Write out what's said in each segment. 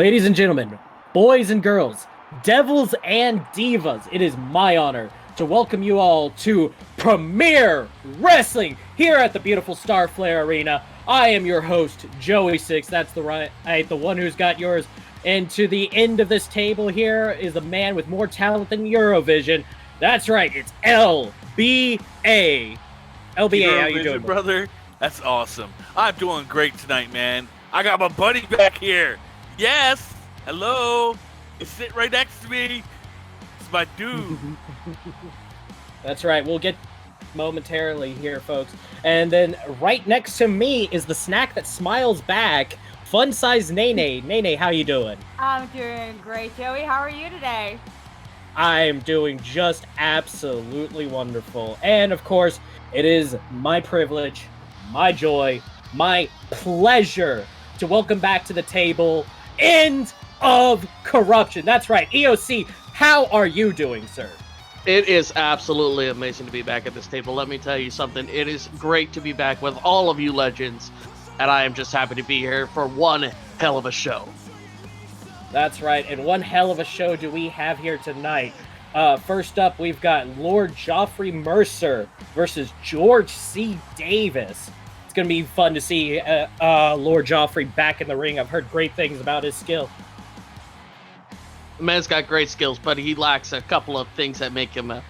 Ladies and gentlemen, boys and girls, devils and divas, it is my honor to welcome you all to Premier Wrestling here at the beautiful Starflare Arena. I am your host, Joey Six. That's the one who's got yours. And to the end of this table here is the man with more talent than Eurovision. That's right, it's LBA. LBA, how you doing, brother? That's awesome. I'm doing great tonight, man. I got my buddy back here. Yes. Hello. He's sitting right next to me. It's my dude. That's right. We'll get momentarily here, folks. And then right next to me is the snack that smiles back, Fun Size Nene. Nene, how you doing? I'm doing great, Joey. How are you today? I'm doing just absolutely wonderful. And of course, it is my privilege, my joy, my pleasure to welcome back to the table End of Corruption. That's right. EOC, how are you doing, sir? It is absolutely amazing to be back at this table. Let me tell you something. It is great to be back with all of you legends, and I am just happy to be here for one hell of a show. That's right, and one hell of a show do we have here tonight. First up, we've got Lord Joffrey Mercer versus George C. Davis. It's going to be fun to see Lord Joffrey back in the ring. I've heard great things about his skill. The man's got great skills, but he lacks a couple of things that make him an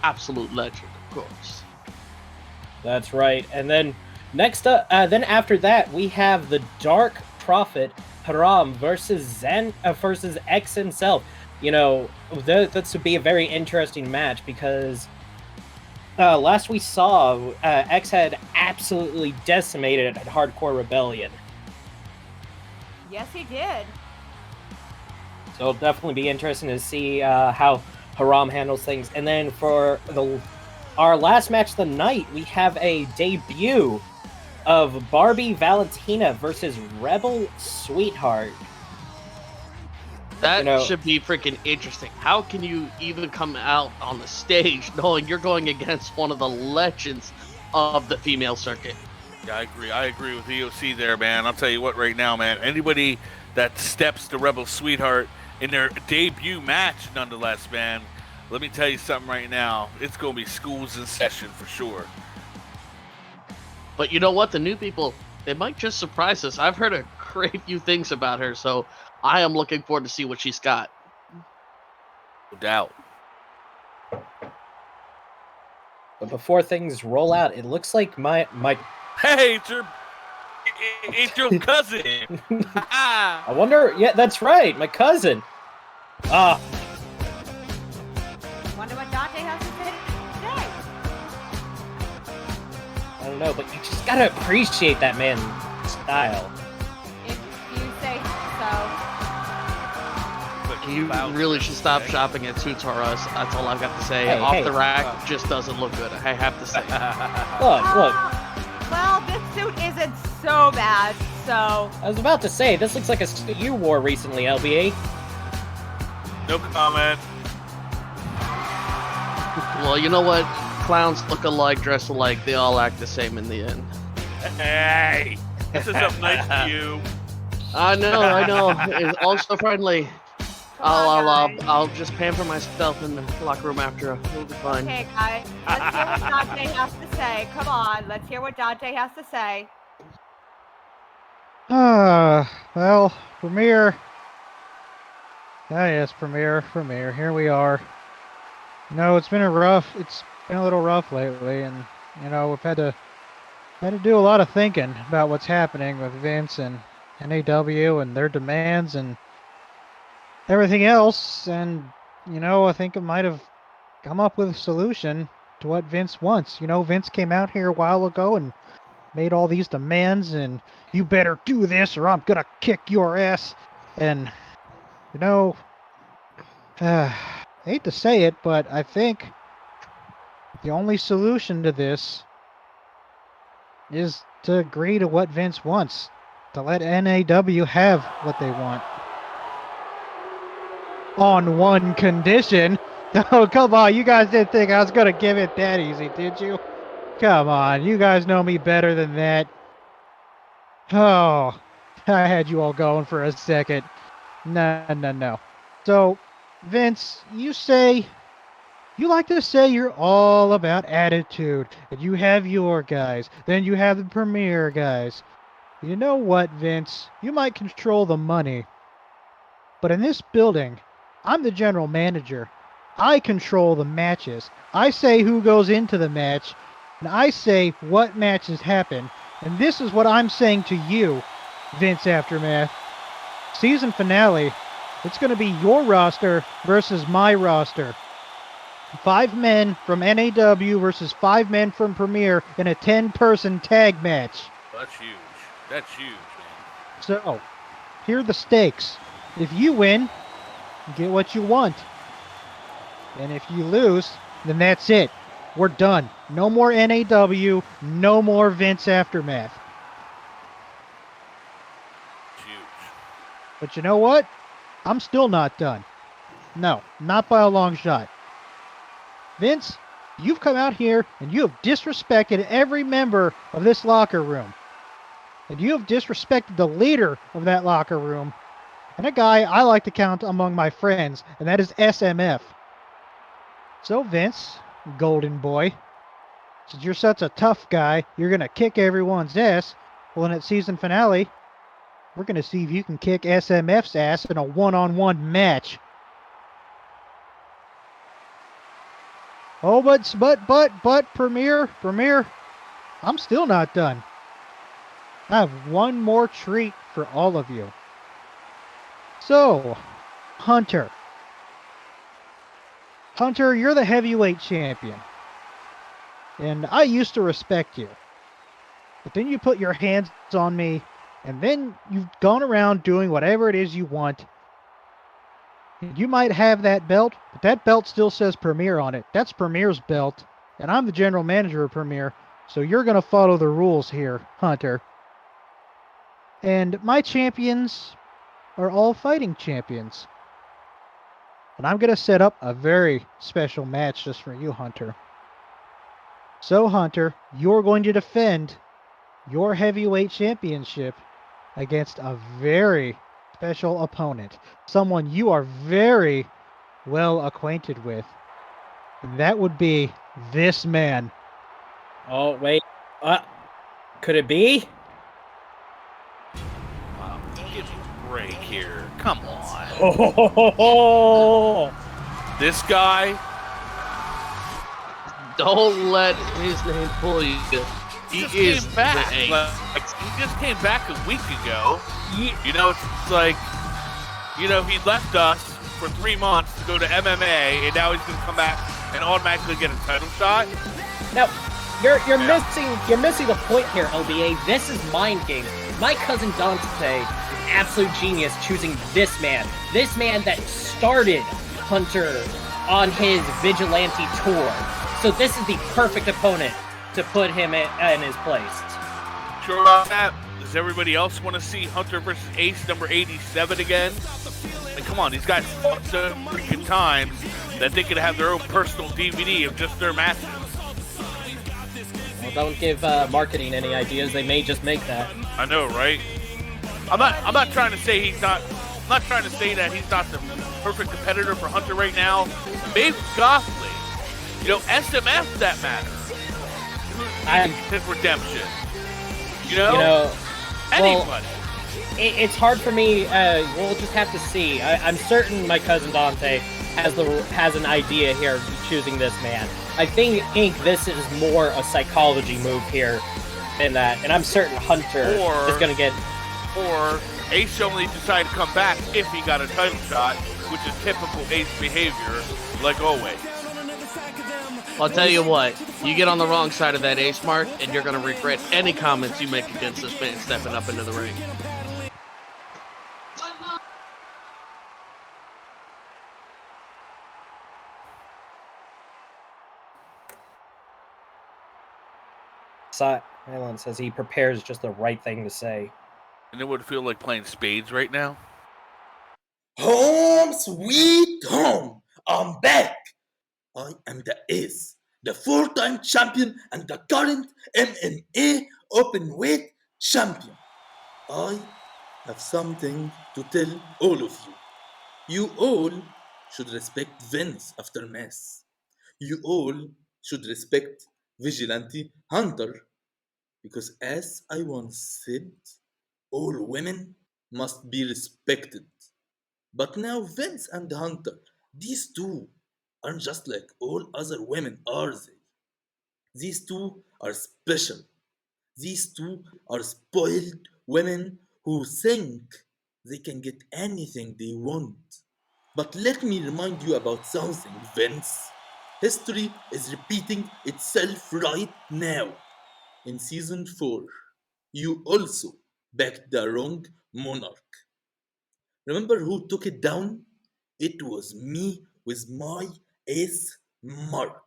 absolute legend, of course. That's right. And then next up, then after that, we have the Dark Prophet Haram versus versus X himself. You know, that would be a very interesting match because last we saw, X had absolutely decimated at Hardcore Rebellion. Yes, he did. So it'll definitely be interesting to see how Haram handles things. And then for our last match of the night, we have a debut of Barbie Valentina versus Rebel Sweetheart. That should be freaking interesting. How can you even come out on the stage knowing you're going against one of the legends of the female circuit? Yeah, I agree with EOC there, man. I'll tell you what right now, man. Anybody that steps to Rebel Sweetheart in their debut match, nonetheless, man, let me tell you something right now. It's going to be schools in session for sure. But you know what? The new people, they might just surprise us. I've heard a great few things about her, so I am looking forward to see what she's got. No doubt. But before things roll out, it looks like my Hey, it's your cousin. I wonder. Yeah, that's right, my cousin. Wonder what Dante has to say today. I don't know, but you just gotta appreciate that man's style. If you say so. You really should stop shopping at Suits R Us. That's all I've got to say. Off the rack just doesn't look good. I have to say. Look. Well, this suit isn't so bad, so. I was about to say, this looks like a suit you wore recently, LBA. No comment. Well, you know what? Clowns look alike, dress alike. They all act the same in the end. Hey, this is up nice to you. I know. It's also friendly. I'll just pamper myself in the locker room after. It'll be fine. Okay, guys. Let's hear what Dante has to say. Come on, let's hear what Dante has to say. Well, Premier. Yes, Premier. Here we are. It's been a little rough lately, and we've had to do a lot of thinking about what's happening with Vince and NAW and their demands and everything else, and I think it might have come up with a solution to what Vince wants. Vince came out here a while ago and made all these demands, and you better do this or I'm gonna kick your ass. And I hate to say it, but I think the only solution to this is to agree to what Vince wants, to let NAW have what they want. On one condition. Oh, come on. You guys didn't think I was going to give it that easy, did you? Come on. You guys know me better than that. Oh, I had you all going for a second. No. So, Vince, you like to say you're all about attitude, and you have your guys, then you have the premier guys. You know what, Vince? You might control the money, but in this building, I'm the general manager. I control the matches. I say who goes into the match, and I say what matches happen. And this is what I'm saying to you, Vince Aftermath. Season finale, it's going to be your roster versus my roster. 5 men from NAW versus 5 men from Premier in a 10-person tag match. That's huge. That's huge, man. So, here are the stakes. If you win, you get what you want. And if you lose, then that's it. We're done. No more NAW, no more Vince Aftermath. It's huge. But you know what? I'm still not done. No, not by a long shot. Vince, you've come out here and you have disrespected every member of this locker room. And you have disrespected the leader of that locker room. And a guy I like to count among my friends, and that is SMF. So Vince, golden boy, since you're such a tough guy, you're going to kick everyone's ass. Well, in its season finale, we're going to see if you can kick SMF's ass in a one-on-one match. Oh, but, Premier, I'm still not done. I have one more treat for all of you. So, Hunter, you're the heavyweight champion. And I used to respect you. But then you put your hands on me, and then you've gone around doing whatever it is you want. You might have that belt, but that belt still says Premier on it. That's Premier's belt, and I'm the general manager of Premier, so you're going to follow the rules here, Hunter. And my champions are all fighting champions. And I'm going to set up a very special match just for you, Hunter. So, Hunter, you're going to defend your heavyweight championship against a very special opponent, someone you are very well acquainted with. And that would be this man. Oh, wait. Could it be? Wow, give me a break here. Come on. Oh, This guy, Don't let his name fool you. He just is came back. the ace. Like, he just came back a week ago. You know, it's like, you know, he left us for 3 months to go to MMA, and now he's going to come back and automatically get a title shot. now you're missing the point here, LBA. This is mind games. My cousin Dante is an absolute genius choosing this man that started Hunter on his vigilante tour. So this is the perfect opponent to put him in his place. Sure about that? Does everybody else want to see Hunter versus Ace number 87 again? Like, come on, these guys fought so freaking times that they could have their own personal DVD of just their matches. Well, don't give marketing any ideas. They may just make that. I know, right? I'm not trying to say he's not. I'm not trying to say that he's not the perfect competitor for Hunter right now. Maybe Goffley, you know, SMF that matter. His redemption. You know, anybody. It's hard for me. We'll just have to see. I'm certain my cousin Dante has an idea here of choosing this man. I think this is more a psychology move here than that, and I'm certain Hunter is going to get. Or Ace only decided to come back if he got a title shot, which is typical Ace behavior, like always. I'll tell you what, you get on the wrong side of that ace mark, and you're going to regret any comments you make against this man stepping up into the ring. Alan says he prepares just the right thing to say. And it would feel like playing spades right now. Home sweet home. I'm back. I am the Ace, the 4-time champion and the current MMA openweight champion. I have something to tell all of you. You all should respect Vince Aftermath. You all should respect Vigilante Hunter because, as I once said, all women must be respected. But now Vince and Hunter, these two aren't just like all other women, are they? These two are special. These two are spoiled women who think they can get anything they want. But let me remind you about something, Vince. History is repeating itself right now. In season 4, you also backed the wrong monarch. Remember who took it down? It was me with my ace Mark.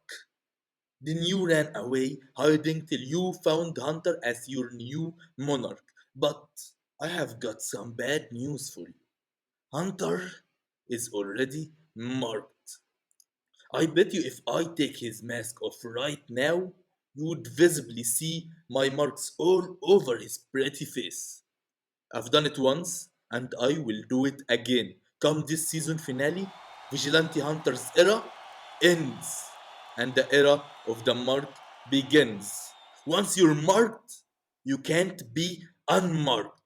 Then you ran away, hiding till you found Hunter as your new monarch. But I have got some bad news for you. Hunter is already marked. I bet you if I take his mask off right now, you would visibly see my marks all over his pretty face. I've done it once, and I will do it again. Come this season finale, Vigilante Hunter's era ends, and the era of the marked begins. Once you're marked, you can't be unmarked.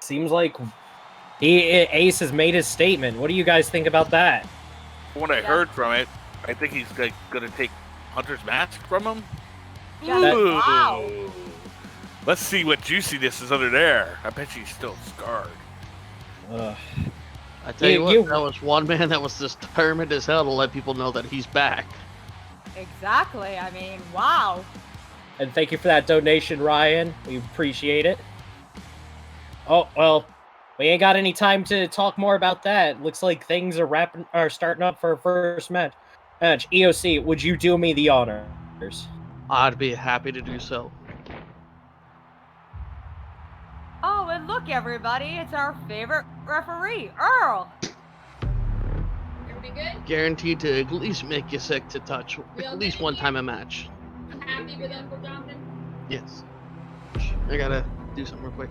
Seems like Ace has made his statement. What do you guys think about that? When I heard from it, I think he's like gonna take Hunter's mask from him. Yeah, Ooh. wow. Let's see what juiciness is under there. I bet she's still scarred. Ugh. I tell you You- what, that was one man that was determined as hell to let people know that he's back. Exactly. I mean, wow. And thank you for that donation, Ryan. We appreciate it. Oh, well, we ain't got any time to talk more about that. Looks like things are starting up for our first match. EOC, would you do me the honors? I'd be happy to do so. Oh, and look, everybody, it's our favorite referee, Earl. Everything good? Guaranteed to at least make you sick to touch at least one time a match. Happy with Uncle Jonathan? Yes. I gotta do something real quick.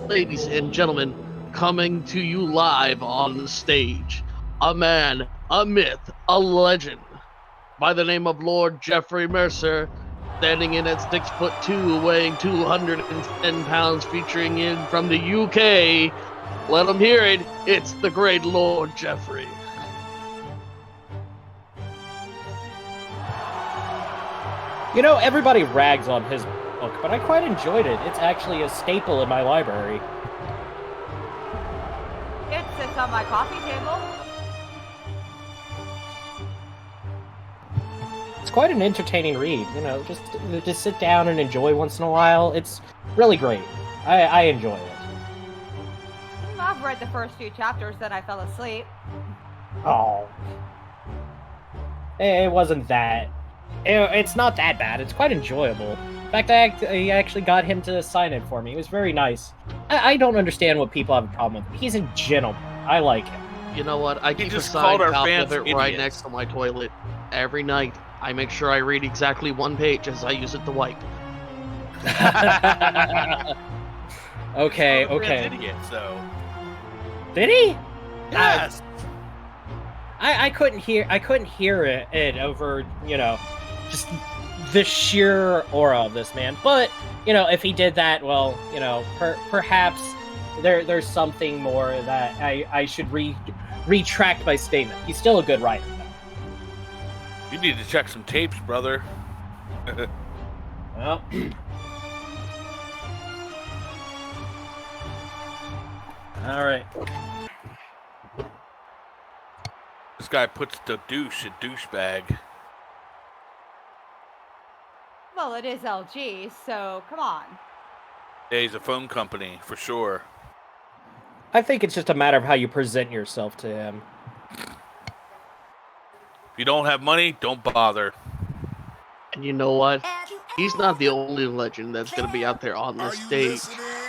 Ladies and gentlemen, coming to you live on the stage, a man, a myth, a legend, by the name of Lord Jeffrey Mercer, standing in at 6'2", weighing 210 pounds, featuring in from the UK. Let them hear it. It's the great Lord Jeffrey. You know, everybody rags on his book, but I quite enjoyed it. It's actually a staple in my library. It sits on my coffee table. It's quite an entertaining read, you know, just sit down and enjoy once in a while. It's really great. I enjoy it. I've read the first few chapters, then I fell asleep. Oh. It wasn't that. It's not that bad. It's quite enjoyable. In fact, I actually got him to sign it for me. It was very nice. I don't understand what people have a problem with. He's a gentleman. I like him. You know what? I keep a just signed called our copy fans of it right idiots. next to my toilet. Every night, I make sure I read exactly one page as I use it to wipe. Okay, Called our fans okay. idiots, so. Did he? Yes. I couldn't hear it over, you know, just the sheer aura of this man. But, you know, if he did that, well, you know, perhaps there's something more that I should retract my statement. He's still a good writer, though. You need to check some tapes, brother. Well. All right. This guy puts the douche in douchebag. Well, it is LG, so come on. Yeah, he's a phone company for sure. I think it's just a matter of how you present yourself to him. If you don't have money, don't bother. And you know what? He's not the only legend that's going to be out there on this stage.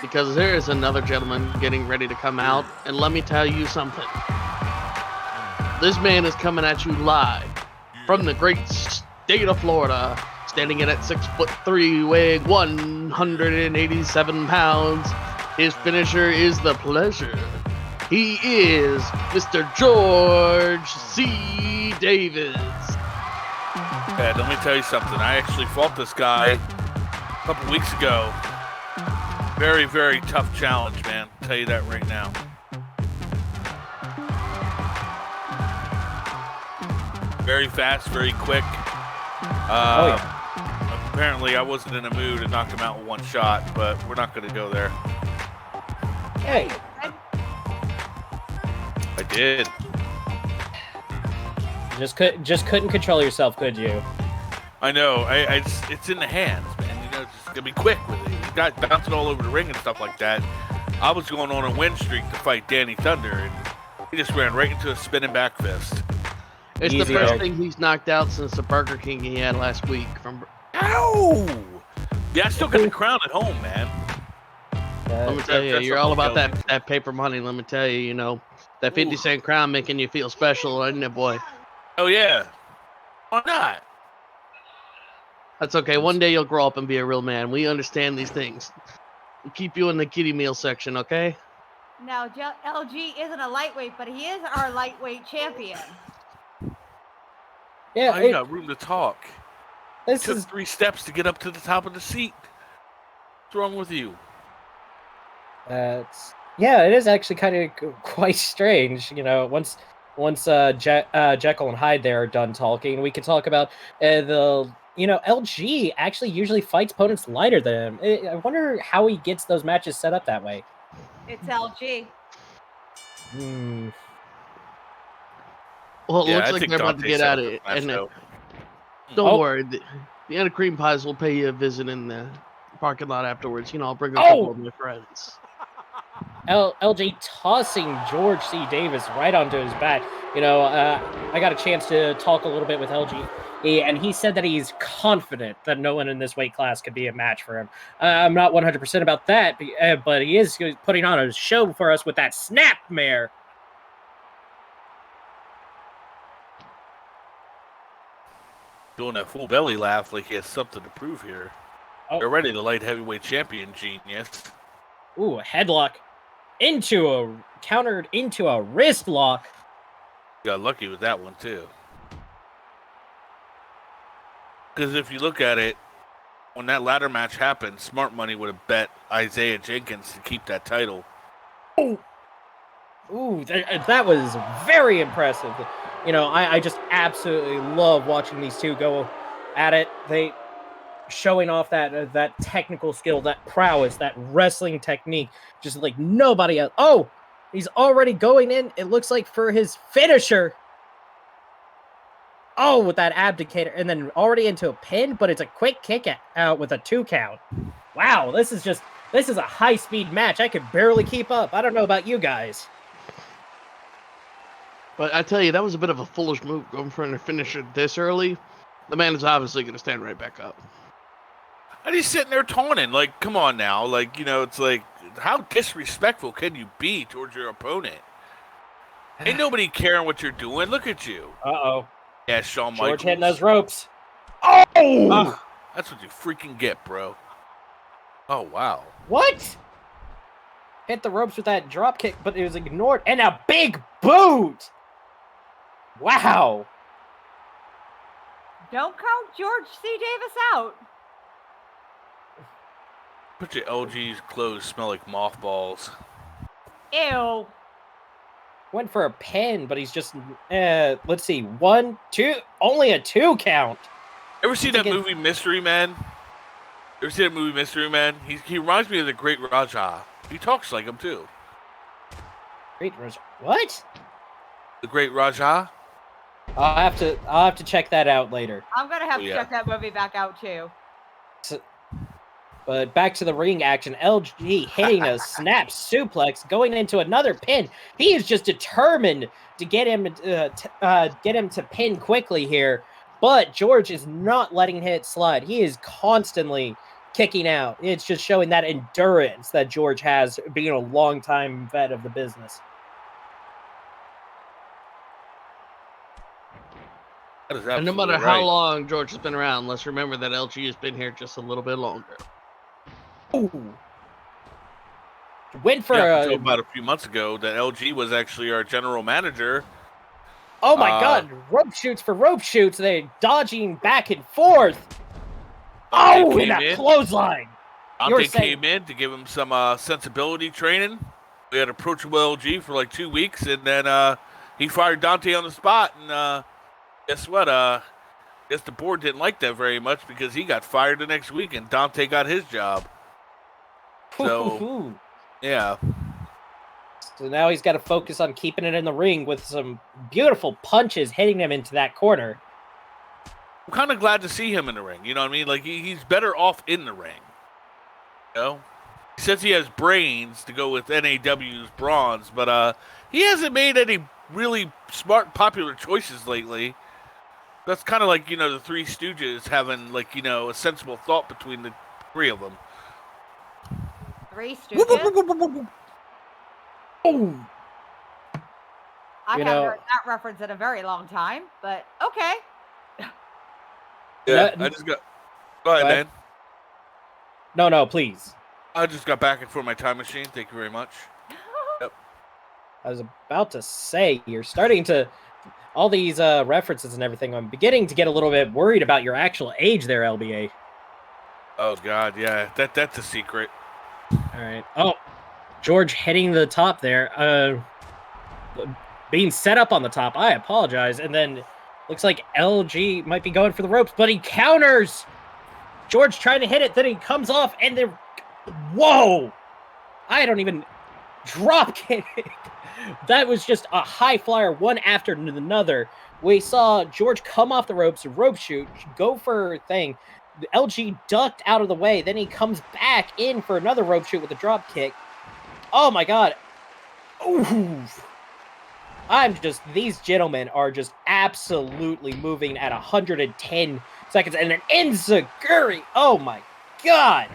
Because there is another gentleman getting ready to come out. And let me tell you something. This man is coming at you live from the great state of Florida, standing in at 6'3", weighing 187 pounds. His finisher is the pleasure. He is Mr. George C. Davis. Ed, let me tell you something. I actually fought this guy a couple weeks ago. Very, very tough challenge, man. I'll tell you that right now. Very fast, very quick. Apparently, I wasn't in a mood to knock him out with one shot, but we're not going to go there. Hey, I did. just couldn't control yourself, could you? I know. It's in the hands, man. You know, just gonna be quick with it. You got bouncing all over the ring and stuff like that. I was going on a win streak to fight Danny Thunder, and he just ran right into a spinning back fist. It's the Easy, first dog. thing he's knocked out since the Burger King he had last week. Ow! Yeah, I still got the crown at home, man. Let me tell you, That's you're all about something that paper money. Let me tell you, that 50-cent crown making you feel special, isn't it, boy? Oh yeah. Why not? That's okay. One day you'll grow up and be a real man. We understand these things. We'll keep you in the kiddie meal section, okay? Now, LG isn't a lightweight, but he is our lightweight champion. Yeah, I got room to talk. this Took is 3 steps to get up to the top of the seat. What's wrong with you? yeah, it is actually kind of quite strange. Once Jekyll and Hyde there are done talking, we can talk about LG actually usually fights opponents lighter than him. I wonder how he gets those matches set up that way. It's LG. Hmm. Well, it Yeah, looks I like think they're about to Dante get set at up it. the match, And though. don't Oh. worry. The Anna Cream Pies will pay you a visit in the parking lot afterwards. I'll bring a Oh. couple of my friends. LG tossing George C. Davis right onto his back. I got a chance to talk a little bit with LG, and he said that he's confident that no one in this weight class could be a match for him. I'm not 100% about that, but he is putting on a show for us with that snapmare. Doing that full belly laugh like he has something to prove here. Oh. Already the light heavyweight champion, genius. Ooh, a headlock countered into a wrist lock. Got lucky with that one too. Because if you look at it, when that ladder match happened, Smart Money would have bet Isaiah Jenkins to keep that title. Ooh, that was very impressive. I just absolutely love watching these two go at it. They showing off that technical skill, that prowess, that wrestling technique, just like nobody else. Oh, he's already going in. It looks like for his finisher. Oh, with that abdicator, and then already into a pin, but it's a quick kick out with a 2 count. Wow, this is a high-speed match. I could barely keep up. I don't know about you guys. But I tell you, that was a bit of a foolish move going for a finisher this early. The man is obviously going to stand right back up. And he's sitting there taunting. Like, come on now. Like, it's like, how disrespectful can you be towards your opponent? Ain't nobody caring what you're doing. Look at you. Uh-oh. Yeah, Shawn Michaels. George hitting those ropes. Oh! That's what you freaking get, bro. Oh, wow. What? Hit the ropes with that drop kick, but it was ignored. And a big boot! Wow. Don't count George C. Davis out. Put your LG's clothes smell like mothballs. Ew. Went for a pin, but he's just, let's see, 1, 2, only a 2 count. Ever see that movie Mystery Man? Ever see that movie Mystery Man? He reminds me of the Great Raja. He talks like him too. Great Raja. What? The Great Raja. I'll have to check that out later. I'm gonna have to yeah. check that movie back out too. But back to the ring action. LG hitting a snap suplex, going into another pin. He is just determined to get him to pin quickly here. But George is not letting it slide. He is constantly kicking out. It's just showing that endurance that George has, being a long-time vet of the business. That is And no absolutely matter how right. long George has been around, let's remember that LG has been here just a little bit longer. Ooh. Went for Yeah, until a. about a few months ago, that LG was actually our general manager. Oh my God! Rope shoots for rope shoots. They dodging back and forth. Dante Oh, in came that in. clothesline. You're Dante saying- came in to give him some sensibility training. We had approachable LG for like 2 weeks, and then he fired Dante on the spot. And guess what? Guess the board didn't like that very much because he got fired the next week, and Dante got his job. So yeah, So now he's got to focus on keeping it in the ring with some beautiful punches hitting him into that corner. I'm kind of glad to see him in the ring. You know what I mean? Like he's better off in the ring. You know, he says he has brains to go with NAW's bronze, but he hasn't made any really smart, popular choices lately. That's kind of like, the Three Stooges having like, a sensible thought between the three of them. Three Stooges? Oh, I You haven't know- heard that reference in a very long time, but okay. Yeah, No- I just got. Go ahead, Go ahead. Dan. no, please. I just got back for my time machine. Thank you very much. I was about to say, you're starting to, all these references and everything, I'm beginning to get a little bit worried about your actual age there, LBA. Oh God, yeah, that's a secret. All right. Oh, George hitting the top there. Being set up on the top. I apologize. And then looks like LG might be going for the ropes, but he counters. George trying to hit it, then he comes off, and then, whoa! I don't even drop kick. That was just a high flyer, one after another. We saw George come off the ropes, rope shoot, go for a thing. LG ducked out of the way. Then he comes back in for another rope shoot with a drop kick. Oh my God. Ooh. These gentlemen are just absolutely moving at 110 seconds. And an enziguri. Oh my God.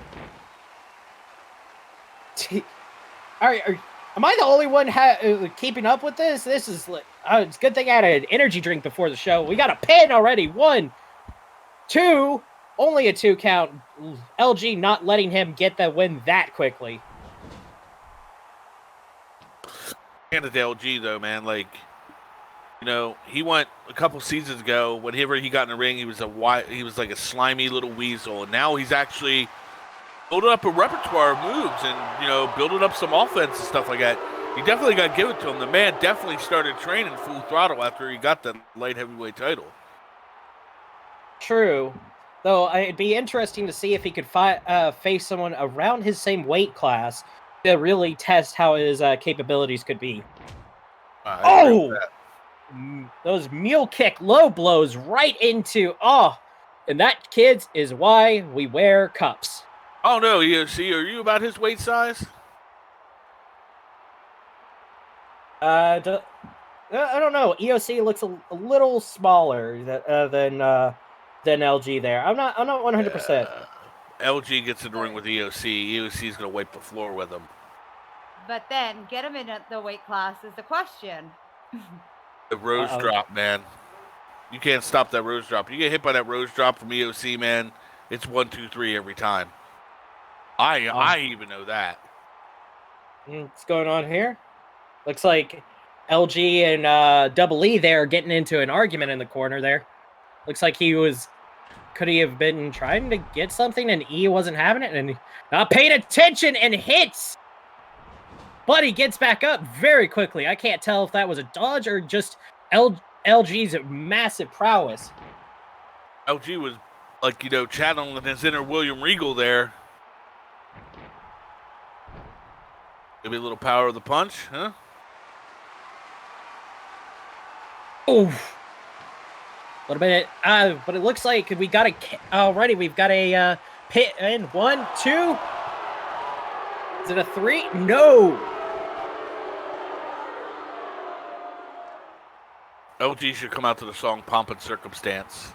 Am I the only one keeping up with this? This is it's a good thing I had an energy drink before the show. We got a pin already. 1, 2, only a 2 count. LG not letting him get the win that quickly. Hand it to LG though, man. Like, he went a couple seasons ago. Whenever he got in the ring, he was like a slimy little weasel, and now he's actually building up a repertoire of moves and building up some offense and stuff like that. You definitely got to give it to him. The man definitely started training full throttle after he got the light heavyweight title. True. Though it'd be interesting to see if he could face someone around his same weight class to really test how his capabilities could be. I agree with that. Those mule kick low blows right into, and that, kids, is why we wear cups. Oh no, EOC, are you about his weight size? I don't know. EOC looks a little smaller than LG there. I'm not 100%. LG gets in the ring with EOC. EOC's gonna wipe the floor with him. But then get him in the weight class is the question. The rose drop, man. You can't stop that rose drop. You get hit by that rose drop from EOC, man. It's 1, 2, 3 every time. I even know that. What's going on here? Looks like LG and Double E there getting into an argument in the corner there. Looks like could he have been trying to get something and E wasn't having it and not paying attention and hits. But he gets back up very quickly. I can't tell if that was a dodge or just LG's massive prowess. LG was like, channeling his inner William Regal there. Maybe a little power of the punch, huh? Oof. A little bit, but it looks like we've got a pit in 1, 2. Is it a 3? No. LG should come out to the song "Pomp and Circumstance."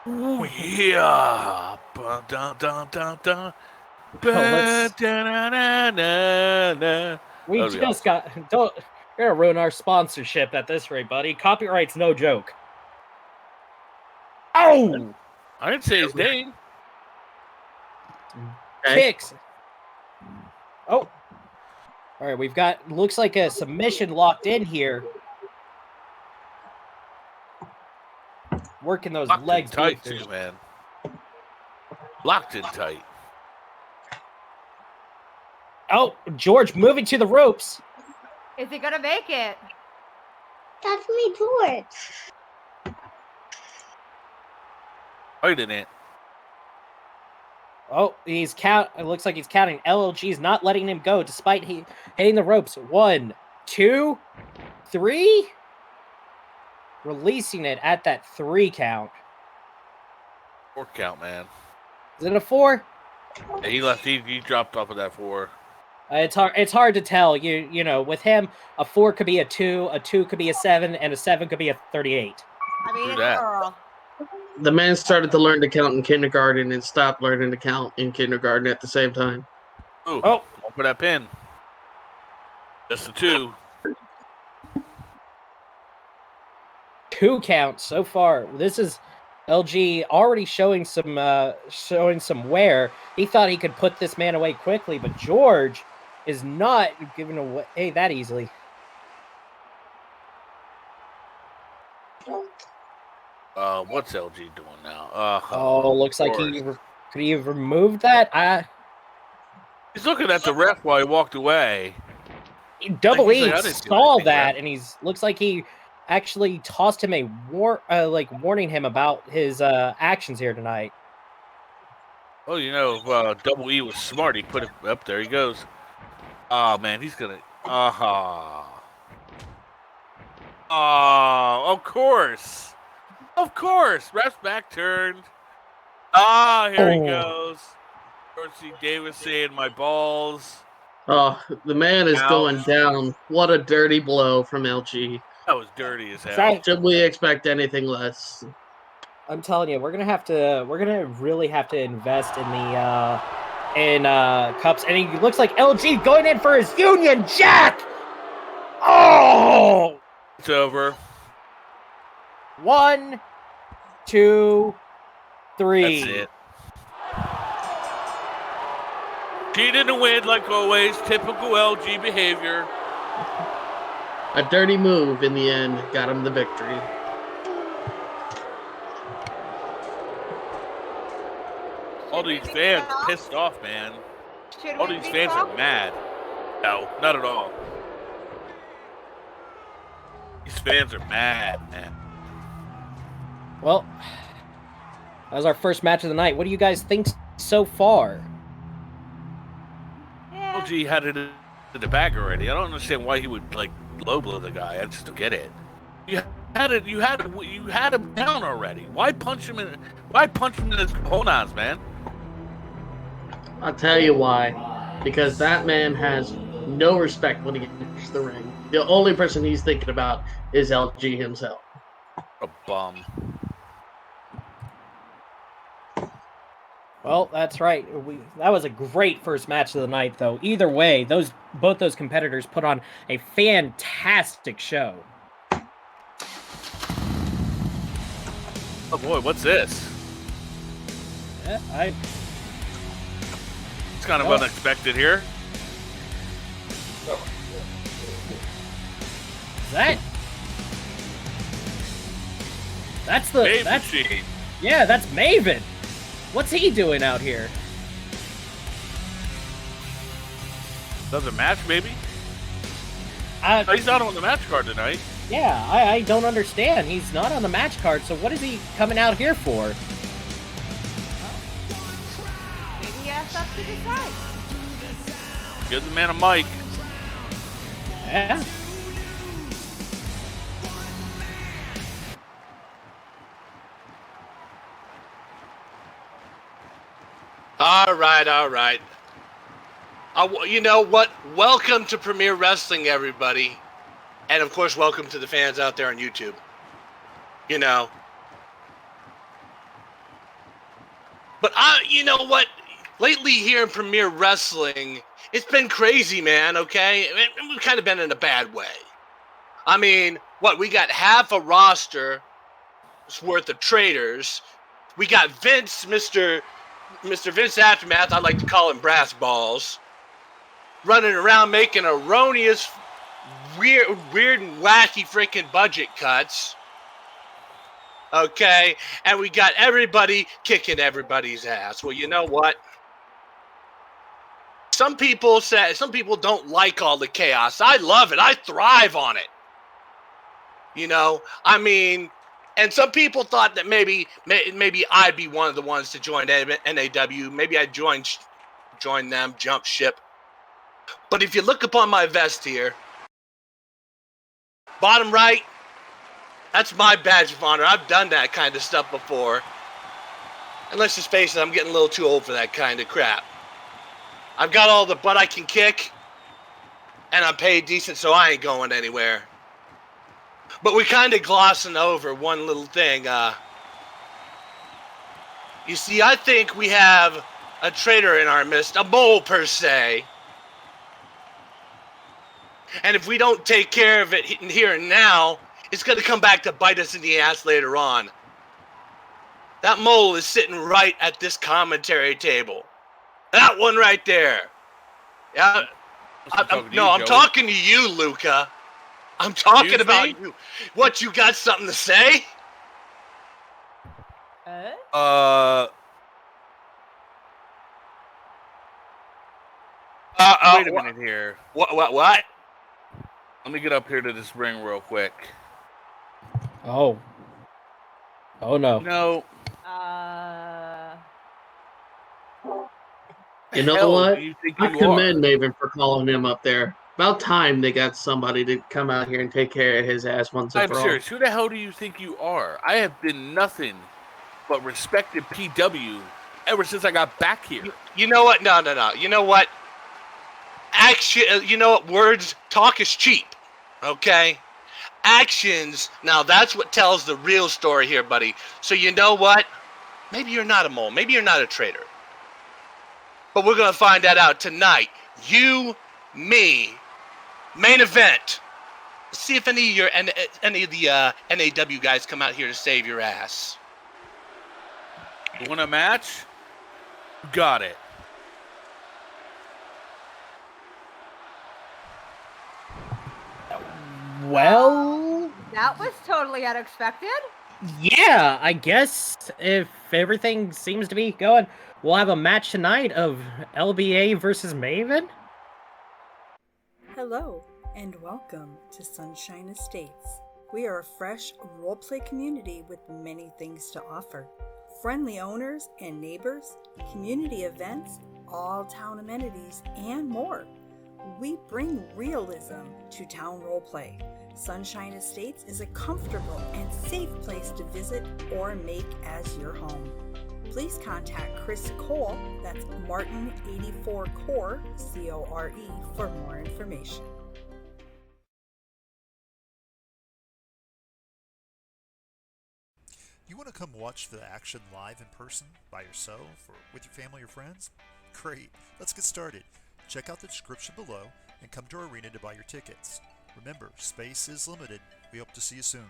Oh yeah. Dun, dun, dun, dun, dun. let's- Da-na-na-na-na. We That'd be just you're gonna ruin our sponsorship at this rate, buddy. Copyright's no joke. Oh! I didn't say his name. Kicks. Oh. All right, we've got, looks like a submission locked in here. Working those Locked in legs tight deep. too, man. Locked in tight. Oh, George moving to the ropes. Is he gonna make it? That's me, George. I didn't. Oh, it looks like he's counting. LLG's not letting him go despite hitting the ropes. 1, 2, 3. Releasing it at that 3 count. 4 count, man. Is it a 4? Yeah, he left. He dropped off of that 4. It's hard to tell. You know, with him, a 4 could be a 2 could be a 7, and a 7 could be a 38. I mean, True it's that. Earl. The man started to learn to count in kindergarten and stopped learning to count in kindergarten at the same time. Ooh, Oh. Don't put that pin. Just a 2. 2 counts so far. This is LG already showing some wear. He thought he could put this man away quickly, but George is not giving away that easily. What's LG doing now? Oh, looks like Lord. could he have removed that? He's looking at the ref while he walked away. Double Like, E he's like, I didn't do saw anything, that, ref. and looks like he actually tossed him a warning him about his actions here tonight. Oh, you know, Double E was smart. He put it up there. He goes. Oh man, he's gonna. Oh, of course. Of course. Ref's back turned. Here he goes. George C. Davis saying my balls. Oh, the man is Ouch. going down. What a dirty blow from LG. That was dirty as hell. That- Should we expect anything less? I'm telling you, we're gonna really have to invest in the cups. And he looks like LG going in for his Union Jack. Oh, It's over. 1, 2, 3. That's it. Cheated to win, like always. Typical LG behavior. A dirty move in the end got him the victory. All these fans are pissed off, man. Should All we these be fans wrong? are mad. No, not at all. These fans are mad, man. Well, that was our first match of the night. What do you guys think so far? Yeah. LG had it in the bag already. I don't understand why he would like low blow the guy. I just don't get it. You had him down already. Why punch him in? Why punch him in his cojones, man? I'll tell you why. Because that man has no respect when he enters the ring. The only person he's thinking about is LG himself. A bum. Well, that's right. That was a great first match of the night, though. Either way, both those competitors put on a fantastic show. Oh boy, what's this? Yeah, It's kind of Oh. unexpected here. That's the Babe that's machine. yeah, that's Maven. What's he doing out here? Does a match, maybe? Uh, Oh, he's not on the match card tonight. Yeah, I don't understand. He's not on the match card, so what is he coming out here for? Maybe he has something to decide. Give the man a mic. Yeah. All right. You know what? Welcome to Premier Wrestling, everybody. And, of course, welcome to the fans out there on YouTube. You know. But, you know what? Lately here in Premier Wrestling, it's been crazy, man, okay? We've kind of been in a bad way. I mean, we got half a roster worth of traders. We got Vince, Mr. Vince Aftermath, I like to call him Brass Balls, running around making erroneous, weird and wacky freaking budget cuts. Okay, and we got everybody kicking everybody's ass. Well, you know what? Some people don't like all the chaos. I love it. I thrive on it. You know, I mean, and some people thought that maybe I'd be one of the ones to join NAW. Maybe I'd join them, jump ship. But if you look upon my vest here, bottom right, that's my badge of honor. I've done that kind of stuff before. And let's just face it, I'm getting a little too old for that kind of crap. I've got all the butt I can kick, and I'm paid decent, so I ain't going anywhere. But we're kind of glossing over one little thing. You see, I think we have a traitor in our midst, a mole per se. And if we don't take care of it here and now, it's going to come back to bite us in the ass later on. That mole is sitting right at this commentary table. That one right there. Yeah. I'm talking to you, Luca. I'm talking about you. What, you got something to say? Wait a minute here. What? Let me get up here to this ring real quick. Oh no. No. You know Hell what? do you think I you commend Maven for calling him up there. About time they got somebody to come out here and take care of his ass once and I'm for all. serious. Who the hell do you think you are? I have been nothing but respected PW ever since I got back here. You know what? No. You know what? Action. You know what? Words, talk is cheap. Okay? Actions. Now that's what tells the real story here, buddy. So you know what? Maybe you're not a mole. Maybe you're not a traitor. But we're gonna find that out tonight. You, me, main event. See if any of the NAW guys come out here to save your ass. You want a match? Got it. Well, That was totally unexpected. yeah, I guess if everything seems to be going, we'll have a match tonight of LBA versus Maven. Hello, and welcome to Sunshine Estates. We are a fresh roleplay community with many things to offer. Friendly owners and neighbors, community events, all town amenities, and more. We bring realism to town roleplay. Sunshine Estates is a comfortable and safe place to visit or make as your home. Please contact Chris Cole, that's Martin84Core, C-O-R-E, for more information. You want to come watch the action live in person, by yourself, or with your family or friends? Great, let's get started. Check out the description below and come to our arena to buy your tickets. Remember, space is limited. We hope to see you soon.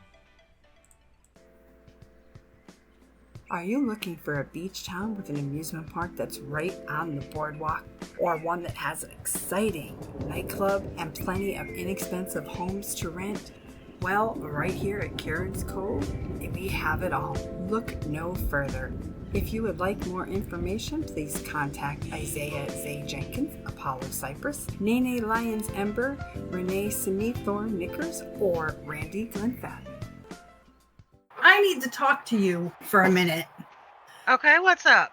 Are you looking for a beach town with an amusement park that's right on the boardwalk? Or one that has an exciting nightclub and plenty of inexpensive homes to rent? Well, right here at Karen's Cove, we have it all. Look no further. If you would like more information, please contact Isaiah Zay Jenkins, Apollo Cypress, Nene Lyons Ember, Renee Sinithorn Knickers, or Randy Glenfat. I need to talk to you for a minute. Okay, what's up?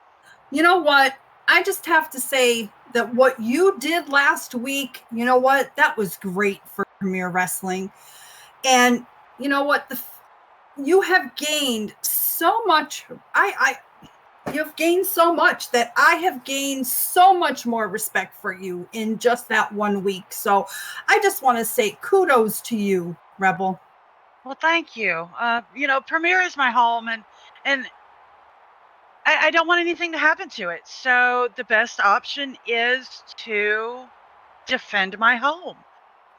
You know what? I just have to say that what you did last week, you know what? That was great for Premier Wrestling. And you know what? You have gained so much. You've gained so much that I have gained so much more respect for you in just that 1 week. So I just want to say kudos to you, Rebel. Well, thank you. Premier is my home, and I don't want anything to happen to it. So the best option is to defend my home.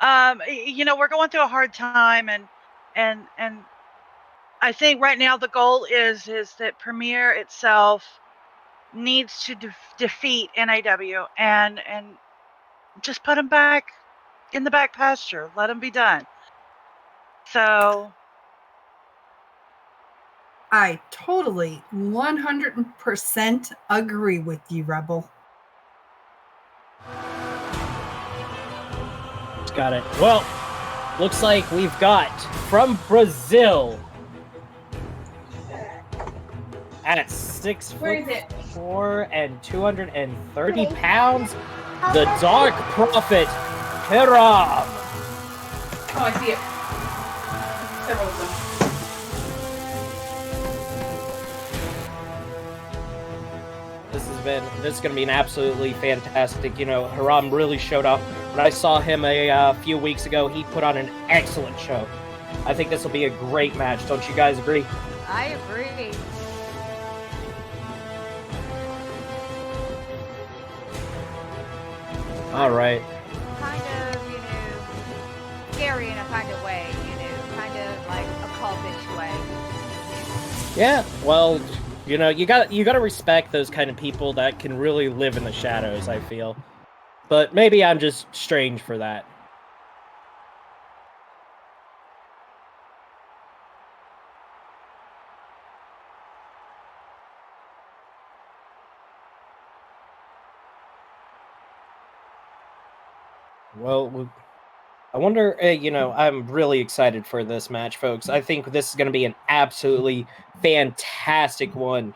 We're going through a hard time, and I think right now the goal is that Premier itself needs to defeat NAW and just put him back in the back pasture. Let him be done. So I totally 100% agree with you, Rebel. Got it. Well, looks like we've got from Brazil at 6'4" and 230 pounds, the Dark Prophet Hiram. Oh, I see it. Several of them. This is going to be an absolutely fantastic. Hiram really showed up. When I saw him a few weeks ago, he put on an excellent show. I think this will be a great match. Don't you guys agree? I agree. All right. Kind of, scary in a kind of way, kind of like a cultish way. Yeah, well, you got to respect those kind of people that can really live in the shadows, I feel. But maybe I'm just strange for that. Well, I wonder, I'm really excited for this match, folks. I think this is going to be an absolutely fantastic one.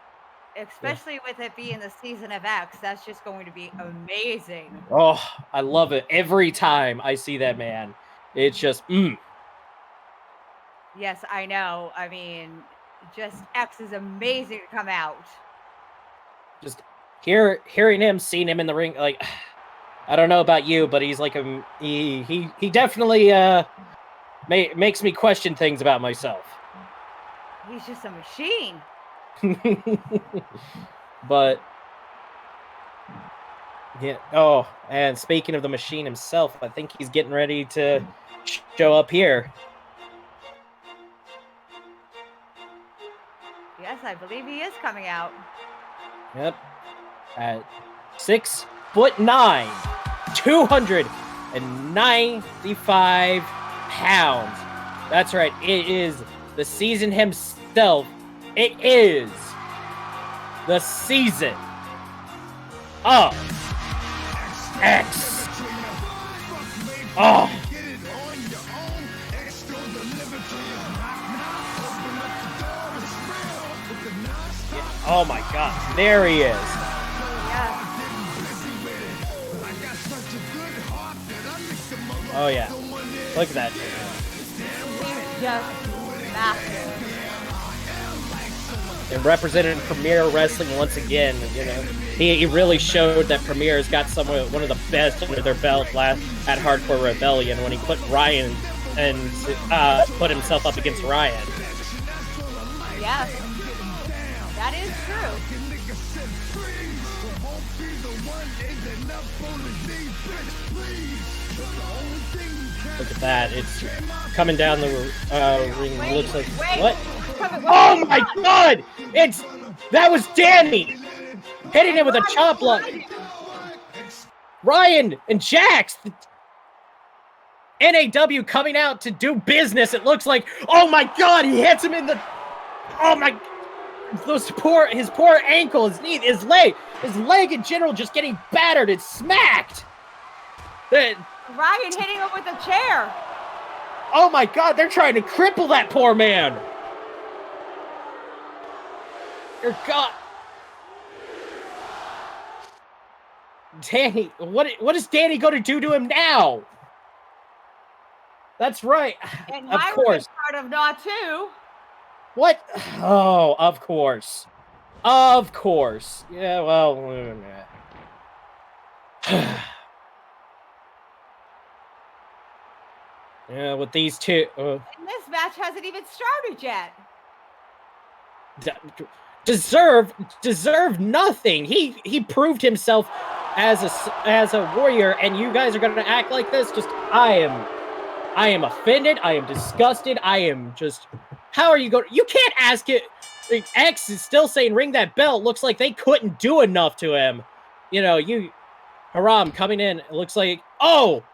Especially with it being the season of X, that's just going to be amazing. Oh, I love it. Every time I see that man, it's just, Yes, I know. I mean, just X is amazing to come out. Just hearing him, seeing him in the ring, like, I don't know about you, but he's like he definitely makes me question things about myself. He's just a machine. But yeah. Oh, and speaking of the machine himself, I think he's getting ready to show up here. Yes, I believe he is coming out. Yep. At 6'9", 295 pounds. That's right. It is the season himself. It is the season of X. Oh. Oh my God. There he is. Oh yeah. Look at that. Just massive. And represented Premier Wrestling once again. He really showed that Premier's got one of the best under their belt at Hardcore Rebellion when he put Ryan and put himself up against Ryan. Yes, that is true. Look at that. It's coming down the ring. Wait, Looks like... wait. What? Oh my God! That was Danny! Hitting him with a chop block. Ryan and Jax. NAW coming out to do business, it looks like. Oh my God, he hits him in the... Oh my... His poor ankle, his knee, his leg in general just getting battered and smacked. Ryan hitting him with a chair. Oh my God, they're trying to cripple that poor man. Dear God. Danny, what is Danny going to do to him now? That's right. And of course. Part of Not Too. What? Oh, of course. Of course. Yeah, well. Yeah, with these two. And this match hasn't even started yet. Deserve nothing. He proved himself as a warrior, and you guys are gonna act like this. I am offended. I am disgusted. I am just How are you going? You can't ask it. X is still saying ring that bell. Looks like they couldn't do enough to him. You know, Haram coming in. It looks like, oh,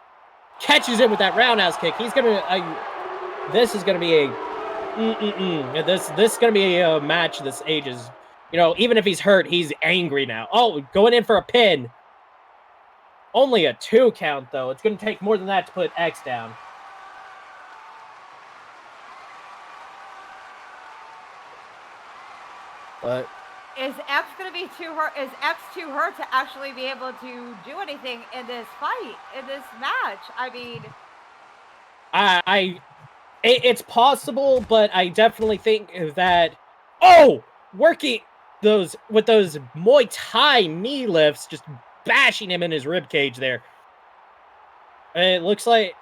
catches him with that roundhouse kick. He's gonna. This is gonna be a. This is gonna be a match. This ages. You know, even if he's hurt, he's angry now. Oh, going in for a pin. Only a 2 count though. It's gonna take more than that to put X down. But is X going to be too hurt? Is X too hurt to actually be able to do anything in this fight, in this match? I mean, it's possible, but I definitely think that working with those Muay Thai knee lifts, just bashing him in his rib cage there. It looks like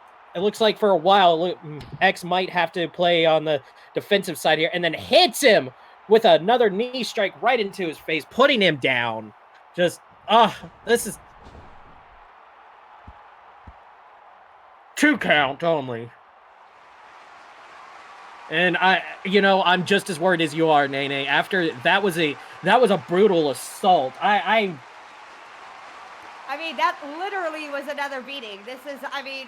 for a while X might have to play on the defensive side here, and then hits him with another knee strike right into his face, putting him down. Just, this is 2 count only. And I'm just as worried as you are, Nene. After that was a brutal assault. I mean, that literally was another beating. This is, I mean,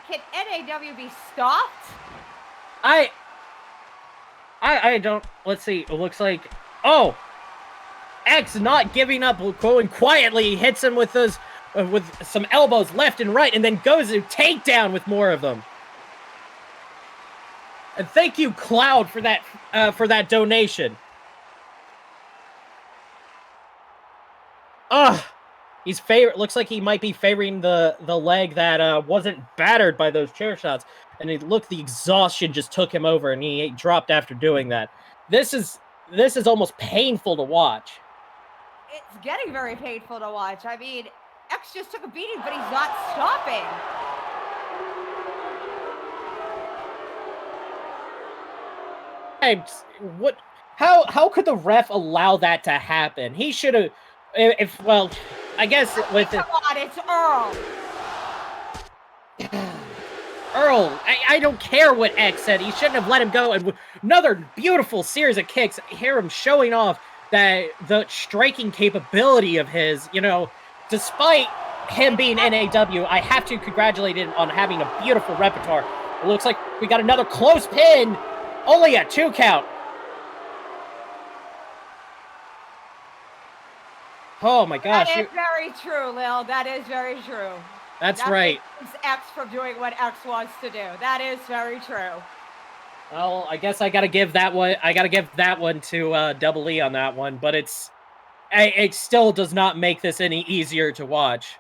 can NAW be stopped? I don't. Let's see. It looks like, X not giving up, going quietly. He hits him with those, with some elbows left and right, and then goes to takedown with more of them. And thank you, Cloud, for that donation. Looks like he might be favoring the leg that wasn't battered by those chair shots. And the exhaustion just took him over, and he dropped after doing that. This is almost painful to watch. It's getting very painful to watch. I mean, X just took a beating, but he's not stopping. How could the ref allow that to happen? He should have. I guess with come on, it's Earl. Earl, I don't care what X said. He shouldn't have let him go. And another beautiful series of kicks. Hear him showing off that the striking capability of his. You know, despite him being NAW, I have to congratulate him on having a beautiful repertoire. It looks like we got another close pin. Only a 2 count. Oh my gosh. That is very true, Lil. That is very true. That's right. That keeps X from doing what X wants to do. That is very true. Well, I guess I gotta give that one. I gotta give that one to Double E on that one, but it still does not make this any easier to watch.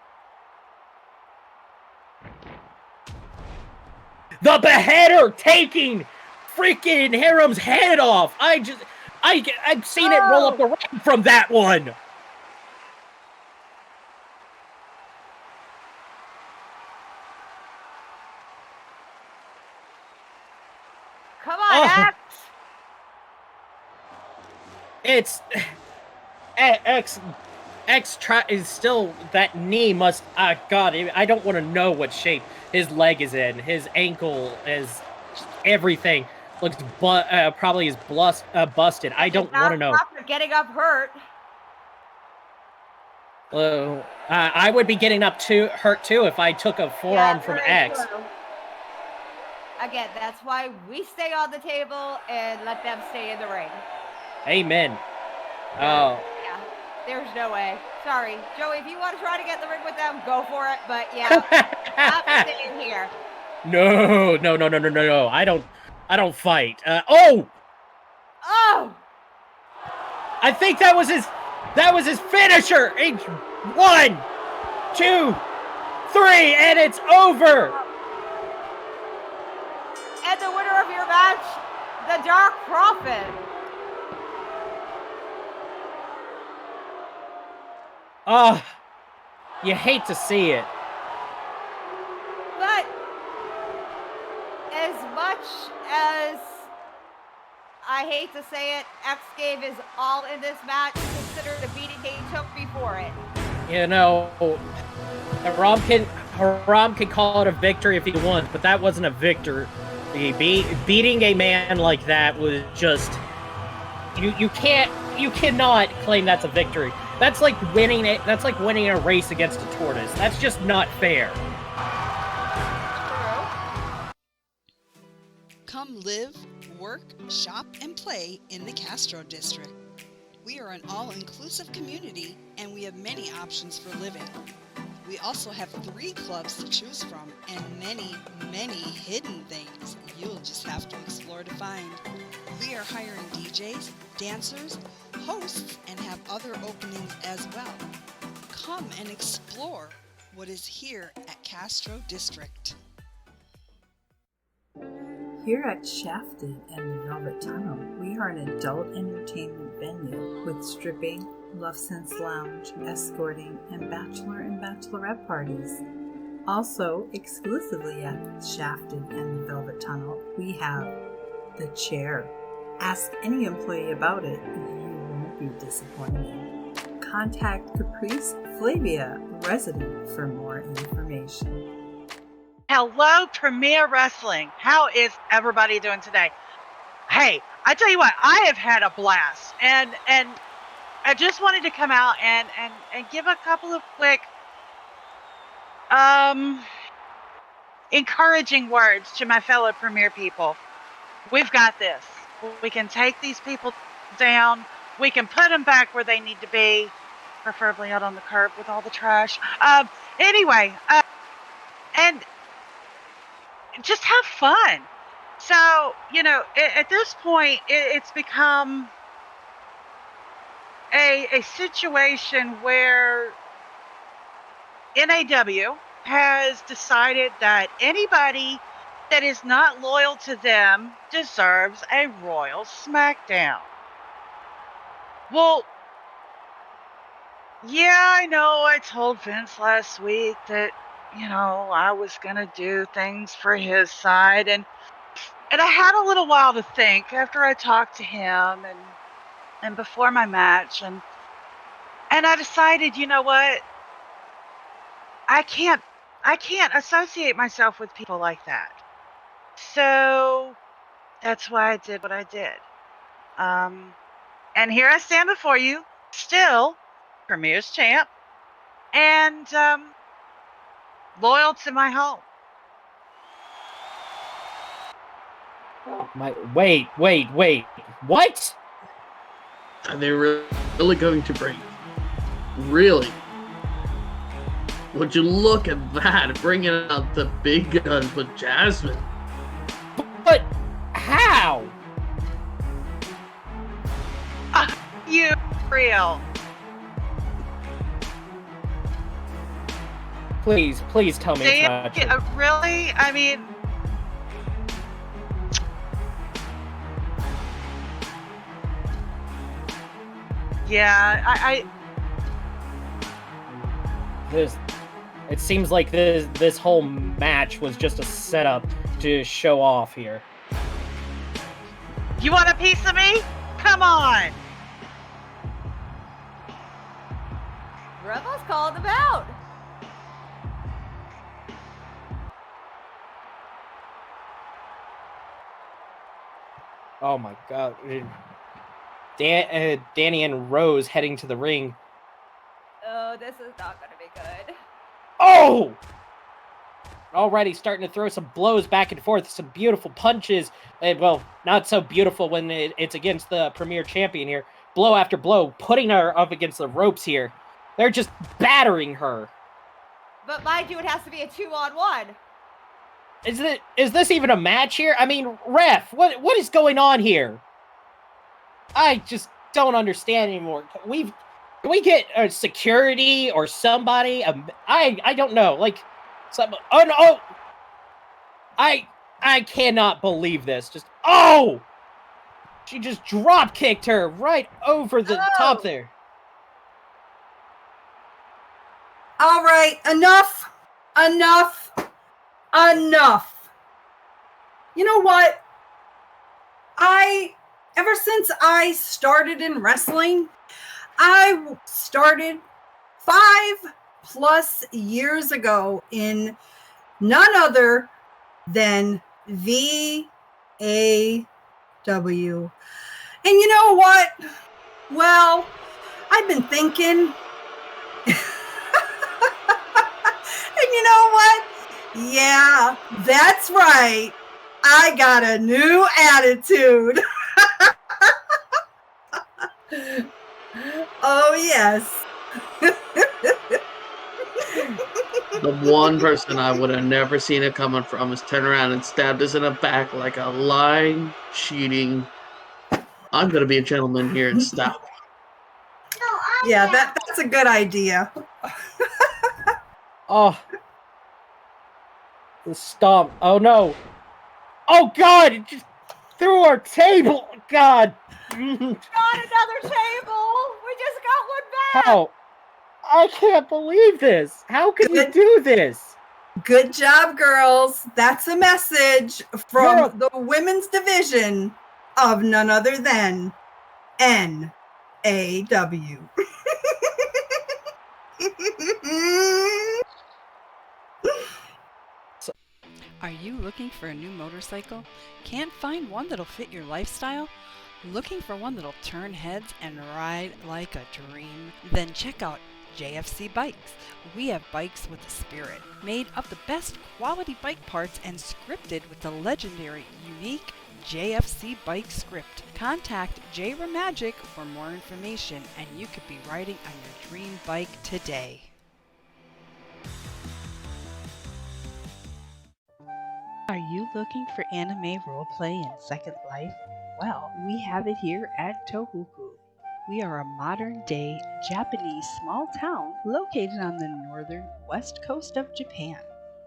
The beheader taking freaking Hiram's head off. I've seen it roll up the ramp from that one. Come on, X. It's X is still, that knee must, God, I don't want to know what shape his leg is in. His ankle is, everything looks probably is busted. I don't want to know. After getting up hurt. I would be getting up hurt too if I took a forearm from X. True. Again, that's why we stay on the table and let them stay in the ring. Amen. Oh. Yeah, there's no way. Sorry. Joey, if you want to try to get in the ring with them, go for it. But yeah, I'm staying here. No. I don't fight. Oh! I think that was his finisher. 1, 2, 3, and it's over. And the winner of your match, the Dark Prophet. You hate to see it. But as much as I hate to say it, X gave his all in this match, consider the beating he took before it. You know, Haram can call it a victory if he wants, but that wasn't a victory. Beating a man like that was just you cannot claim that's a victory. That's like winning it. That's like winning a race against a tortoise. That's just not fair. Come live, work, shop, and play in the Castro District. We are an all-inclusive community, and we have many options for living. We also have 3 clubs to choose from, and many, many hidden things you'll just have to explore to find. We are hiring DJs, dancers, hosts, and have other openings as well. Come and explore what is here at Castro District. Here at Shafted and the Velvet Tunnel, we are an adult entertainment venue with stripping, Love Sense Lounge, escorting, and bachelorette parties. Also, exclusively at Shafted and the Velvet Tunnel, we have The Chair. Ask any employee about it, you won't be disappointed. Contact Caprice Flavia, resident, for more information. Hello, Premier Wrestling. How is everybody doing today? Hey, I tell you what, I have had a blast, and I just wanted to come out and give a couple of quick encouraging words to my fellow Premier people. We've got this. We can take these people down. We can put them back where they need to be, preferably out on the curb with all the trash. Anyway, and just have fun. So, you know, at this point, it's become a situation where NAW has decided that anybody that is not loyal to them deserves a Royal Smackdown. Well, yeah, I know I told Vince last week that, you know, I was going to do things for his side. And I had a little while to think after I talked to him and before my match. And I decided, you know what? I can't associate myself with people like that. So that's why I did what I did. And here I stand before you, still Premier's champ, and loyal to my home. Wait. What? Are they really going to break? Really? Would you look at that, bringing out the big guns with Jasmine? But how? You real? Please tell me it's not true. Really? I mean, yeah, It seems like this whole match was just a setup to show off here. You want a piece of me? Come on! Rebels called them out. Oh my god. Danny and Rose heading to the ring. Oh, this is not going to be good. Oh! Already starting to throw some blows back and forth, some beautiful punches. And, well, not so beautiful when it's against the Premier Champion here. Blow after blow, putting her up against the ropes here. They're just battering her. But mind you, it has to be a 2-on-1. Is this even a match here? I mean, ref, what is going on here? I just don't understand anymore. Can we get a security or somebody? I don't know. Like, I cannot believe this. She just drop kicked her right over the top there. All right, enough. You know what? Ever since I started in wrestling, I started 5+ years ago in none other than VAW. And you know what? Well, I've been thinking. And you know what? Yeah, that's right. I got a new attitude. Oh, yes. The one person I would have never seen it coming from is turn around and stabbed us in the back like a lying, cheating. I'm gonna be a gentleman here and stop. Yeah, that's a good idea. Oh. The stomp. Oh no. Oh god! It just threw our table! God! Not another table! We just got one back! How? I can't believe this! How could you do this? Good job, girls. That's a message from the women's division of none other than NAW. Are you looking for a new motorcycle? Can't find one that'll fit your lifestyle? Looking for one that'll turn heads and ride like a dream? Then check out JFC Bikes. We have bikes with a spirit, made of the best quality bike parts and scripted with the legendary, unique JFC Bike script. Contact J Ramagic for more information and you could be riding on your dream bike today. Are you looking for anime roleplay in Second Life? Well, we have it here at Tohoku. We are a modern-day Japanese small town located on the northern west coast of Japan.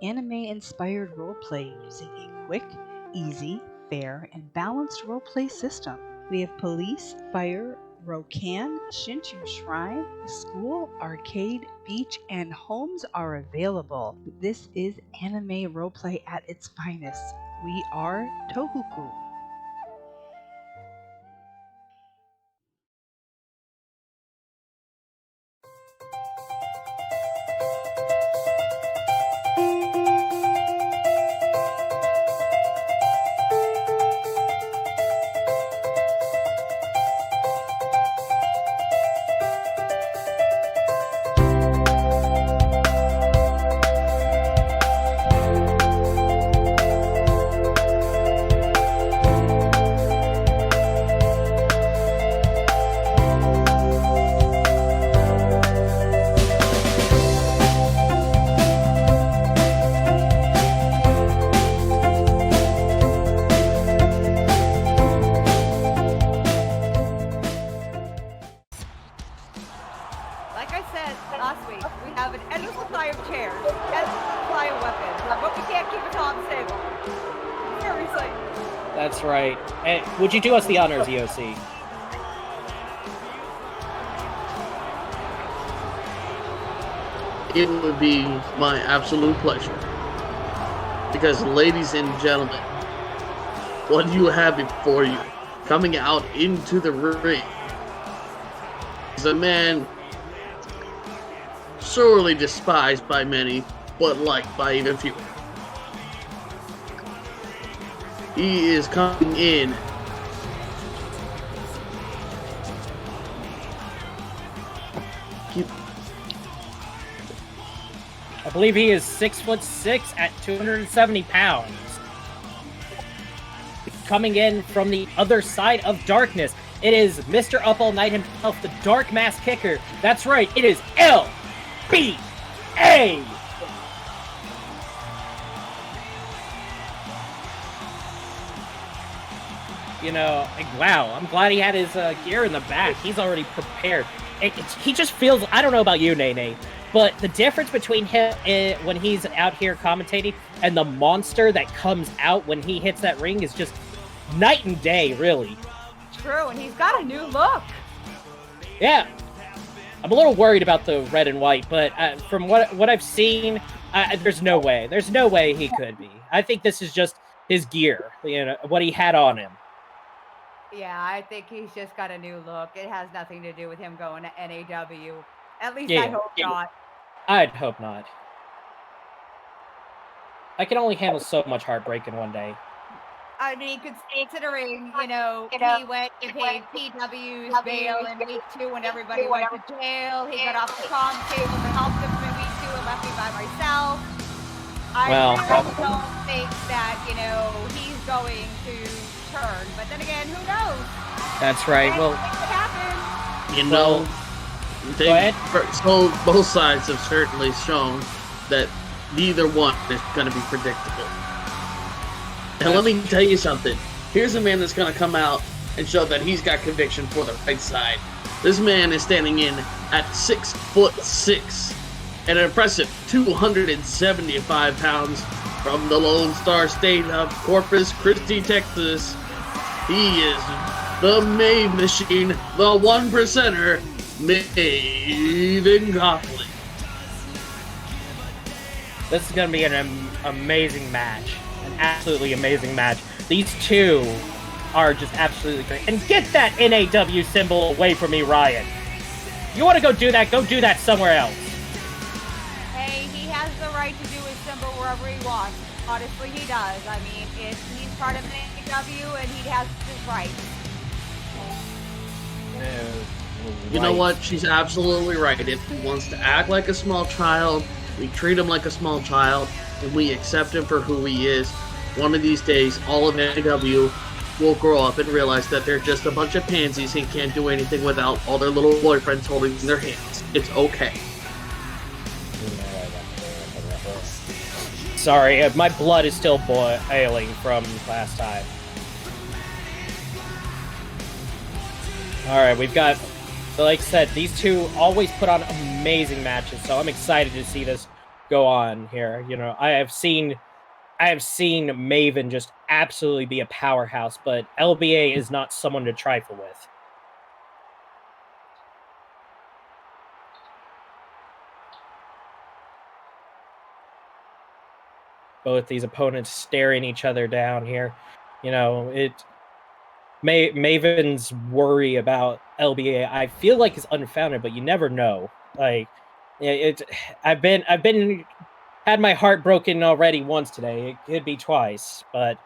Anime-inspired roleplay using a quick, easy, fair, and balanced roleplay system. We have police, fire, Rokan, Shinchu Shrine, school, arcade, beach, and homes are available. This is anime roleplay at its finest. We are Tohoku. Like I said last week, we have an endless supply of chairs, endless supply of weapons, but we can't keep it all stable. Seriously. That's right. And would you do us the honors, EOC? It would be my absolute pleasure. Because, ladies and gentlemen, what you have before you, coming out into the ring, is a man sorely despised by many, but liked by even fewer. He is coming in I believe he is 6'6" at 270 pounds. Coming in from the other side of darkness, it is Mr. Up All Night himself, the Dark Mass Kicker. That's right, it is LBA! You know, like, wow, I'm glad he had his gear in the back. He's already prepared. He just feels, I don't know about you, Nene, but the difference between him when he's out here commentating and the monster that comes out when he hits that ring is just night and day, really. True, and he's got a new look. Yeah. I'm a little worried about the red and white, but from what I've seen, there's no way. There's no way he could be. I think this is just his gear, you know, what he had on him. Yeah, I think he's just got a new look. It has nothing to do with him going to NAW. At least I hope not. I'd hope not. I can only handle so much heartbreak in one day. I mean, considering, he went and paid PW's bail in week 2 when everybody went to jail. He got off the commentator and helped him in week 2 and left me by myself. I really don't think that, he's going to turn. But then again, who knows? That's right. Well, it could happen. You know, so both sides have certainly shown that neither one is going to be predictable. And let me tell you something. Here's a man that's going to come out and show that he's got conviction for the right side. This man is standing in at 6'6" and an impressive 275 pounds from the Lone Star State of Corpus Christi, Texas. He is the Maeve Machine, the 1%er, Maven Coughlin. This is going to be an amazing match. An absolutely amazing match. These two are just absolutely great. And get that NAW symbol away from me, Ryan. You want to go do that somewhere else. Hey, he has the right to do his symbol wherever he wants. Honestly, he does. I mean, he's part of NAW and he has his right. You know what? She's absolutely right. If he wants to act like a small child, we treat him like a small child, and we accept him for who he is. One of these days, all of NAW will grow up and realize that they're just a bunch of pansies and can't do anything without all their little boyfriends holding their hands. It's okay. Sorry, my blood is still boiling from last time. Alright, we've got, like I said, these two always put on amazing matches, so I'm excited to see this go on here. I have seen Maven just absolutely be a powerhouse, but LBA is not someone to trifle with. Both these opponents staring each other down here. Maven's worry about LBA, I feel like, is unfounded, but you never know. Like, I've had my heart broken already once today. It could be twice, but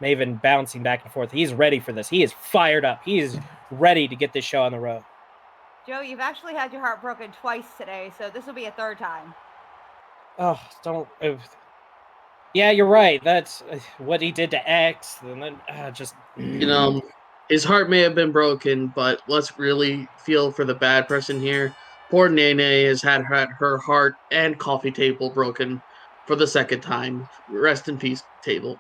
Maven bouncing back and forth. He's ready for this. He is fired up. He is ready to get this show on the road. Joe, you've actually had your heart broken twice today, so this will be a third time. Oh, don't. Yeah, you're right. That's what he did to X, and then just. His heart may have been broken, but let's really feel for the bad person here. Poor Nene has had her heart and coffee table broken for the second time. Rest in peace, table.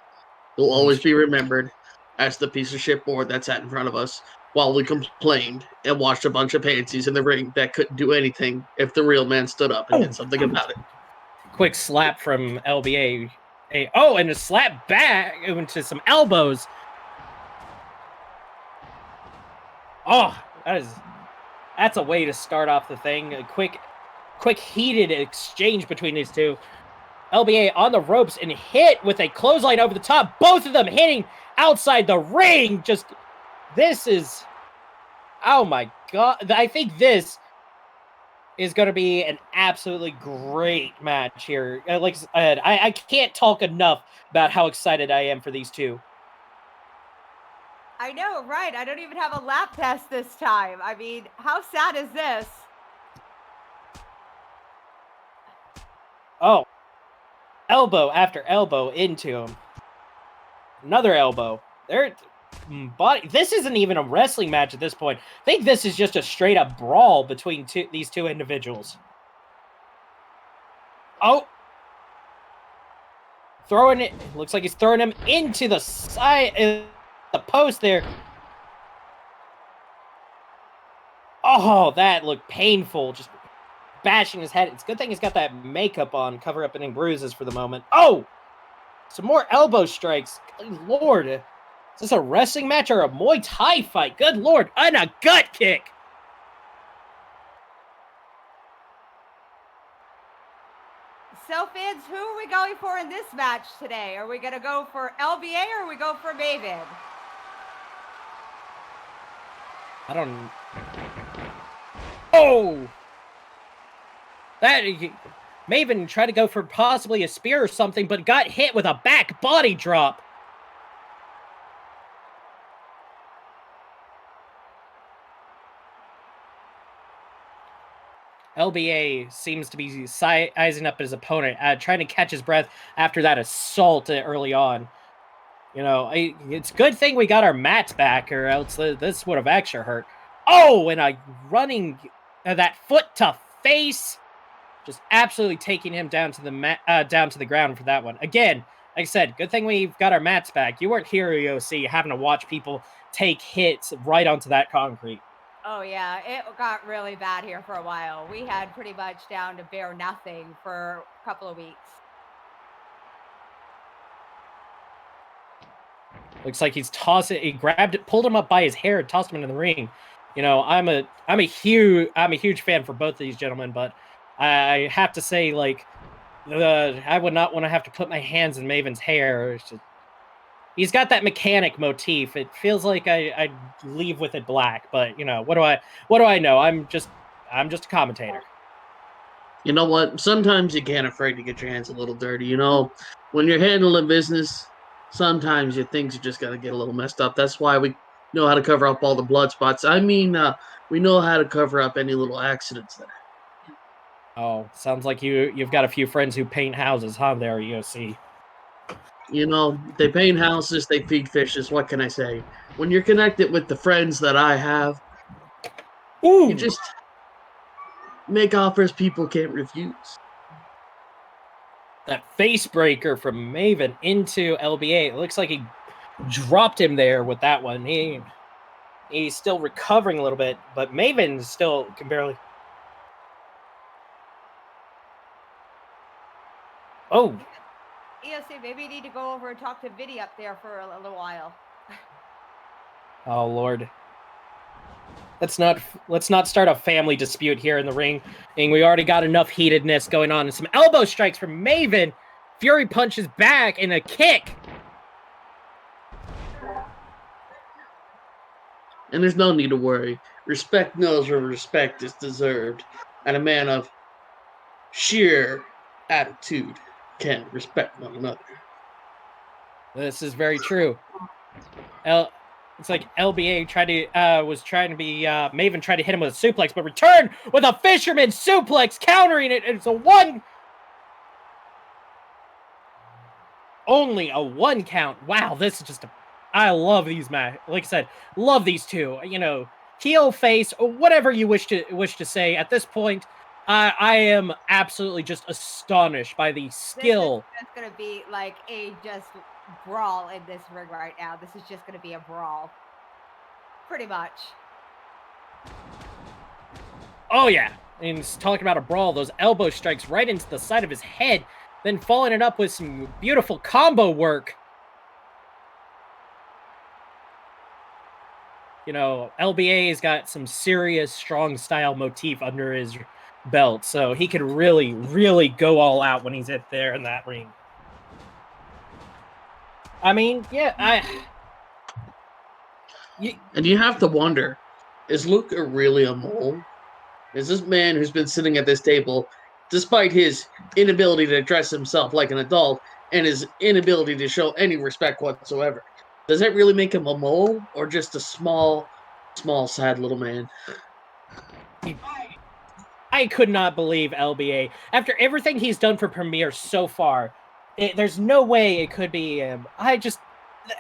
Will always be remembered as the piece of shit board that sat in front of us while we complained and watched a bunch of pansies in the ring that couldn't do anything if the real man stood up and did something about it. Quick slap from LBA. And a slap back into some elbows. Oh, that's a way to start off the thing. A quick heated exchange between these two. LBA on the ropes and hit with a clothesline over the top. Both of them hitting outside the ring. This is, oh my God. I think this is going to be an absolutely great match here. Like I said, I can't talk enough about how excited I am for these two. I know, right? I don't even have a lap test this time. I mean, how sad is this? Oh. Elbow after elbow into him. Another elbow. This isn't even a wrestling match at this point. I think this is just a straight up brawl between these two individuals. Oh. Throwing it. Looks like he's throwing him into the side. The post there. Oh, that looked painful. Just bashing his head. It's a good thing he's got that makeup on, cover up any bruises for the moment. Oh! Some more elbow strikes. Good Lord. Is this a wrestling match or a Muay Thai fight? Good Lord. And a gut kick. So, fans, who are we going for in this match today? Are we going to go for LBA or are we go for Maven? I don't... Oh! That... Maven tried to go for possibly a spear or something, but got hit with a back body drop. LBA seems to be sizing up his opponent, trying to catch his breath after that assault early on. You know, it's a good thing we got our mats back, or else this would have actually hurt. Oh, and a running that foot to face, just absolutely taking him down to the down to the ground for that one. Again, like I said, good thing we've got our mats back. You weren't here, EOC, having to watch people take hits right onto that concrete. Oh yeah, it got really bad here for a while. We had pretty much down to bare nothing for a couple of weeks. Looks like he's he grabbed it, pulled him up by his hair, and tossed him into the ring. You know, I'm a huge fan for both of these gentlemen, but I have to say, like, I would not want to have to put my hands in Maven's hair. He's got that mechanic motif. It feels like I'd leave with it black, but you know, what do I know? I'm just a commentator. You know what? Sometimes you can't afford to get your hands a little dirty. You know, when you're handling business, sometimes your things are just gotta get a little messed up. That's why we know how to cover up all the blood spots. I mean, we know how to cover up any little accidents there. Oh, sounds like you've got a few friends who paint houses, huh? There, EOC. You know, they paint houses, they feed fishes. What can I say? When you're connected with the friends that I have, you just make offers people can't refuse. That face breaker from Maven into LBA. It looks like he dropped him there with that one. He's still recovering a little bit, but Maven still can barely. Oh. EOC, maybe you need to go over and talk to Vinny up there for a little while. Oh Lord. Let's not start a family dispute here in the ring. And we already got enough heatedness going on. And some elbow strikes from Maven. Fury punches back and a kick. And there's no need to worry. Respect knows where respect is deserved. And a man of sheer attitude can respect one another. This is very true. It's like LBA was trying to be Maven tried to hit him with a suplex, but returned with a fisherman suplex, countering it. It's only a 1 count. Wow, this is just I love these like I said, love these two. You know, heel, face, or whatever you wish to say. At this point, I am absolutely just astonished by the skill. This is just gonna be like a just brawl in this ring right now. This is just gonna be a brawl, pretty much. Oh yeah, and he's talking about a brawl. Those elbow strikes right into the side of his head, then following it up with some beautiful combo work. You know, LBA's got some serious strong style motif under his belt, so he could really, really go all out when he's in there in that ring. I mean, yeah, and you have to wonder, is Luca really a mole? Is this man who's been sitting at this table, despite his inability to dress himself like an adult and his inability to show any respect whatsoever, does that really make him a mole or just a small, sad little man? I could not believe LBA. After everything he's done for Premier so far, there's no way it could be him.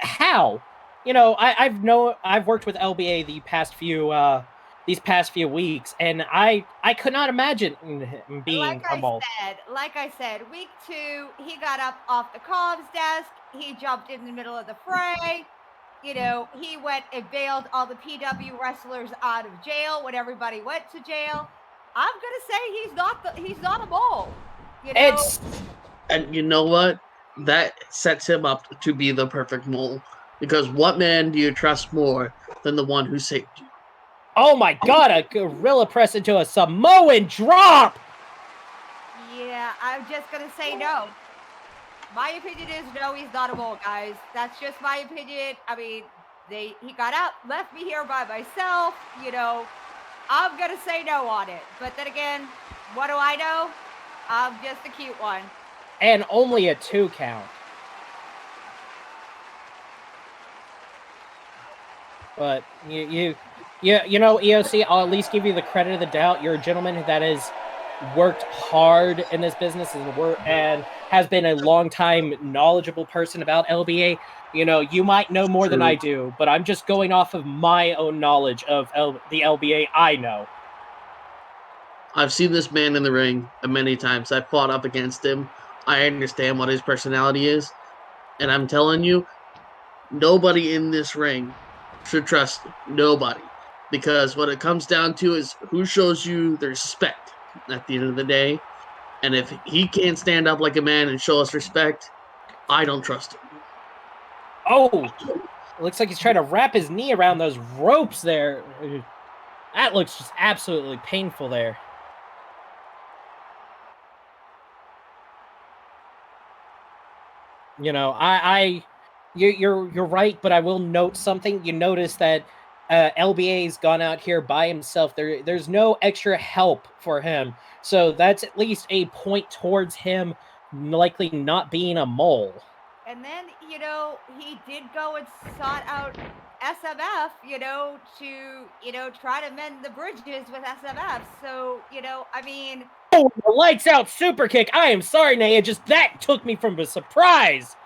How? You know, I've worked with LBA these past few weeks, and I could not imagine him being a mole. Like I said, week 2, he got up off the comms desk. He jumped in the middle of the fray. You know, he went and bailed all the PW wrestlers out of jail when everybody went to jail. I'm gonna say he's not a mole. You know? And you know what? That sets him up to be the perfect mole. Because what man do you trust more than the one who saved you? Oh my God! A gorilla press into a Samoan drop. Yeah, I'm just gonna say no. My opinion is no, he's not a mole, guys. That's just my opinion. I mean, he got out, left me here by myself. You know, I'm gonna say no on it. But then again, what do I know? I'm just a cute one. And only a 2 count. But you know, EOC, I'll at least give you the credit of the doubt. You're a gentleman that has worked hard in this business and has been a long time knowledgeable person about LBA. You know, you might know more than I do, but I'm just going off of my own knowledge of the LBA I know. I've seen this man in the ring many times. I've fought up against him. I understand what his personality is. And I'm telling you, nobody in this ring should trust nobody. Because what it comes down to is who shows you the respect at the end of the day. And if he can't stand up like a man and show us respect, I don't trust him. Oh, it looks like he's trying to wrap his knee around those ropes there. That looks just absolutely painful there. You know, you're right, but I will note something. You notice that LBA's gone out here by himself. There's no extra help for him, so that's at least a point towards him likely not being a mole. And then, you know, he did go and sought out SMF, you know, to, you know, try to mend the bridges with SMF. So, you know, I mean... Oh, the lights out super kick. I am sorry, Naya. Just that took me from a surprise.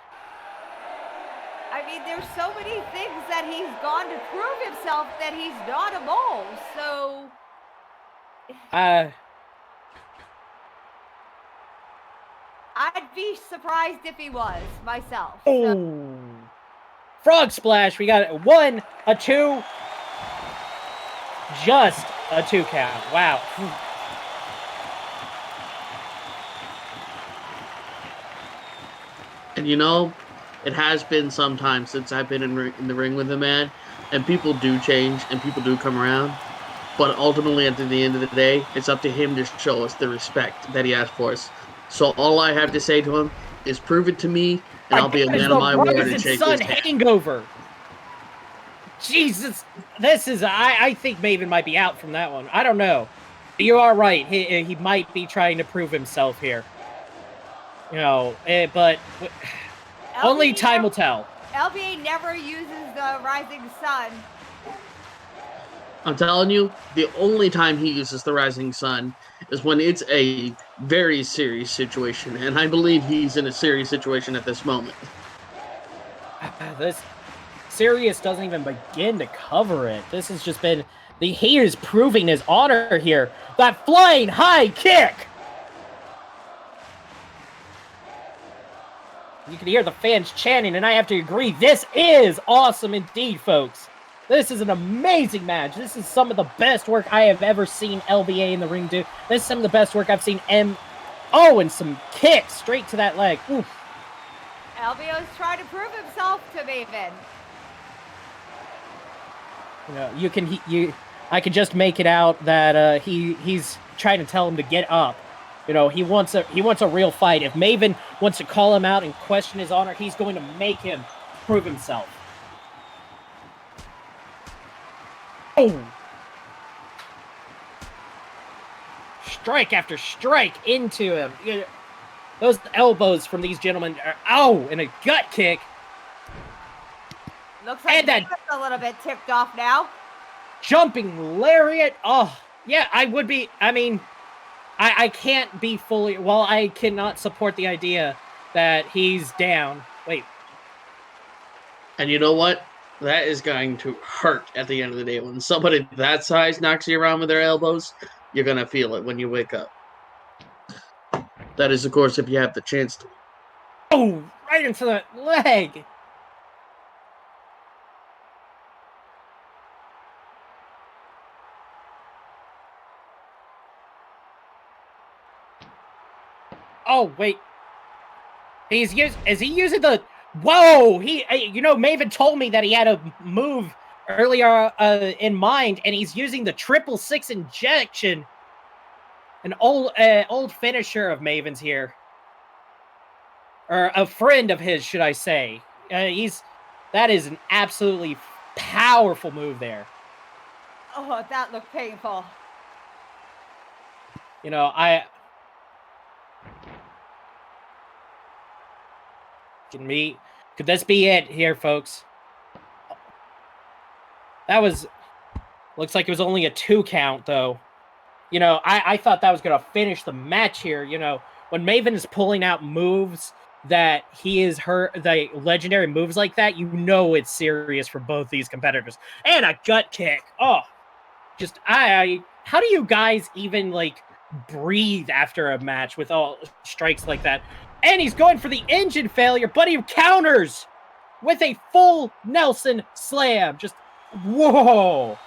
I mean, there's so many things that he's gone to prove himself that he's not a mole. So... I'd be surprised if he was, myself. Oh. Frog splash. We got it. 1, a 2. Just a 2 count. Wow. And you know, it has been some time since I've been in the ring with a man, and people do change and people do come around. But ultimately, at the end of the day, it's up to him to show us the respect that he has for us. So all I have to say to him is prove it to me, and I'll be a man of my word and shake his hand. Hangover. Jesus, this is. I think Maven might be out from that one. I don't know. You are right. He might be trying to prove himself here. You know, but only time will tell. LBA never uses the Rising Sun. I'm telling you, the only time he uses the Rising Sun is when it's a very serious situation, and I believe he's in a serious situation at this moment. This serious doesn't even begin to cover it. This has just been he is proving his honor here. That flying high kick. You can hear the fans chanting, and I have to agree. This is awesome indeed, folks. This is an amazing match. This is some of the best work I have ever seen LBA in the ring do. This is some of the best work I've seen Oh, and some kicks straight to that leg. Oof. LBO's trying to prove himself to Maven. You know, I can just make it out that he's trying to tell him to get up. You know, he wants a real fight. If Maven wants to call him out and question his honor, he's going to make him prove himself. Oh! Strike after strike into him. Those elbows from these gentlemen are and a gut kick. Looks like Maven's a little bit tipped off now. Jumping lariat. Oh, yeah, I would be. I mean, I can't be fully. Well, I cannot support the idea that he's down. Wait. And you know what? That is going to hurt at the end of the day. When somebody that size knocks you around with their elbows, you're going to feel it when you wake up. That is, of course, if you have the chance to. Oh, right into the leg. Oh, wait. Is he using the... Whoa! Maven told me that he had a move earlier in mind, and he's using the 666 injection. An old finisher of Maven's here. Or a friend of his, should I say. That is an absolutely powerful move there. Oh, that looked painful. You know, Could this be it here, folks? That was... Looks like it was only a 2 count, though. You know, I thought that was going to finish the match here. You know, when Maven is pulling out moves that the legendary moves like that, you know it's serious for both these competitors. And a gut kick. Oh, just, how do you guys even, like, breathe after a match with all strikes like that? And he's going for the engine failure, but he counters with a full Nelson slam. Just, whoa.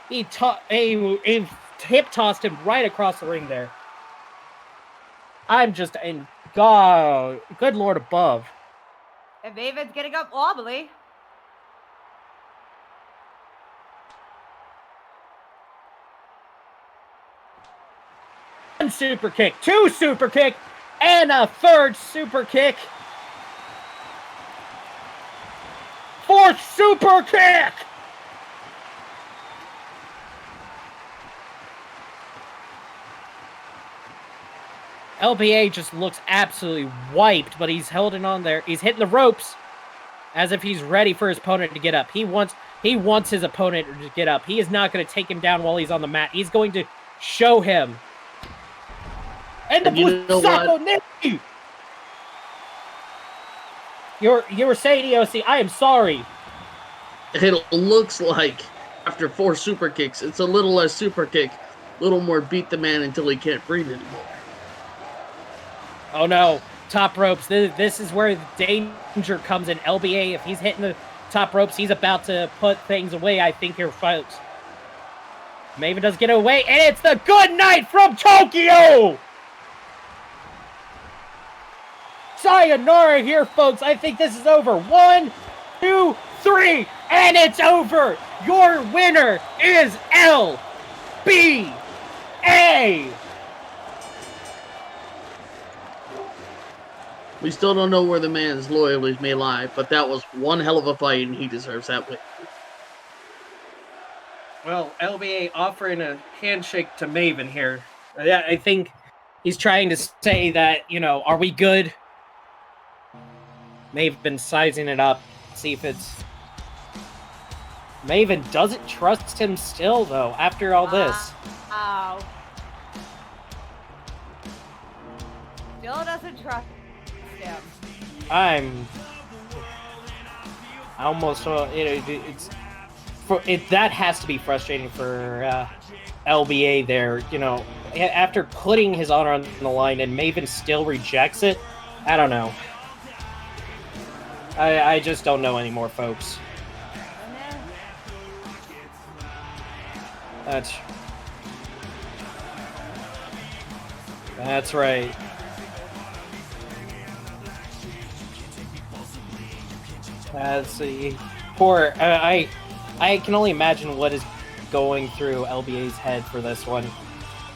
He hip tossed him right across the ring there. I'm just in God, good Lord above. And Maven's getting up wobbly. One super kick, two super kick, and a third super kick. Fourth super kick. LBA just looks absolutely wiped, but he's holding on there. He's hitting the ropes as if he's ready for his opponent to get up. He wants his opponent to get up. He is not going to take him down while he's on the mat. He's going to show him. And the Busako Nikki! You were saying, EOC, I am sorry. It looks like after 4 super kicks, it's a little less super kick, a little more beat the man until he can't breathe anymore. Oh no, top ropes. This is where the danger comes in. LBA, if he's hitting the top ropes, he's about to put things away, I think, here, folks. Maven does get away, and it's the Good Night from Tokyo! Sayonara here, folks. I think this is over. 1, 2, 3, and it's over. Your winner is LBA. We still don't know where the man's loyalties may lie, but that was one hell of a fight, and he deserves that win. Well, LBA offering a handshake to Maven here. I think he's trying to say that, you know, are we good? Maven sizing it up, see if it's... Maven doesn't trust him still, though, after all this. Wow. Still doesn't trust him. I'm almost, that has to be frustrating for LBA there, you know, after putting his honor on the line and Maven still rejects it. I don't know. I just don't know anymore, folks. That's right. That's the poor. I can only imagine what is going through LBA's head for this one,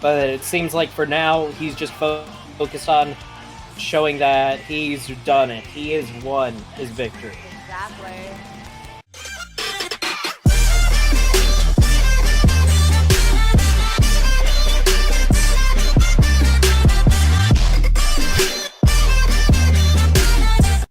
but it seems like for now he's just focused on showing that he's done it. He has won his victory. Exactly.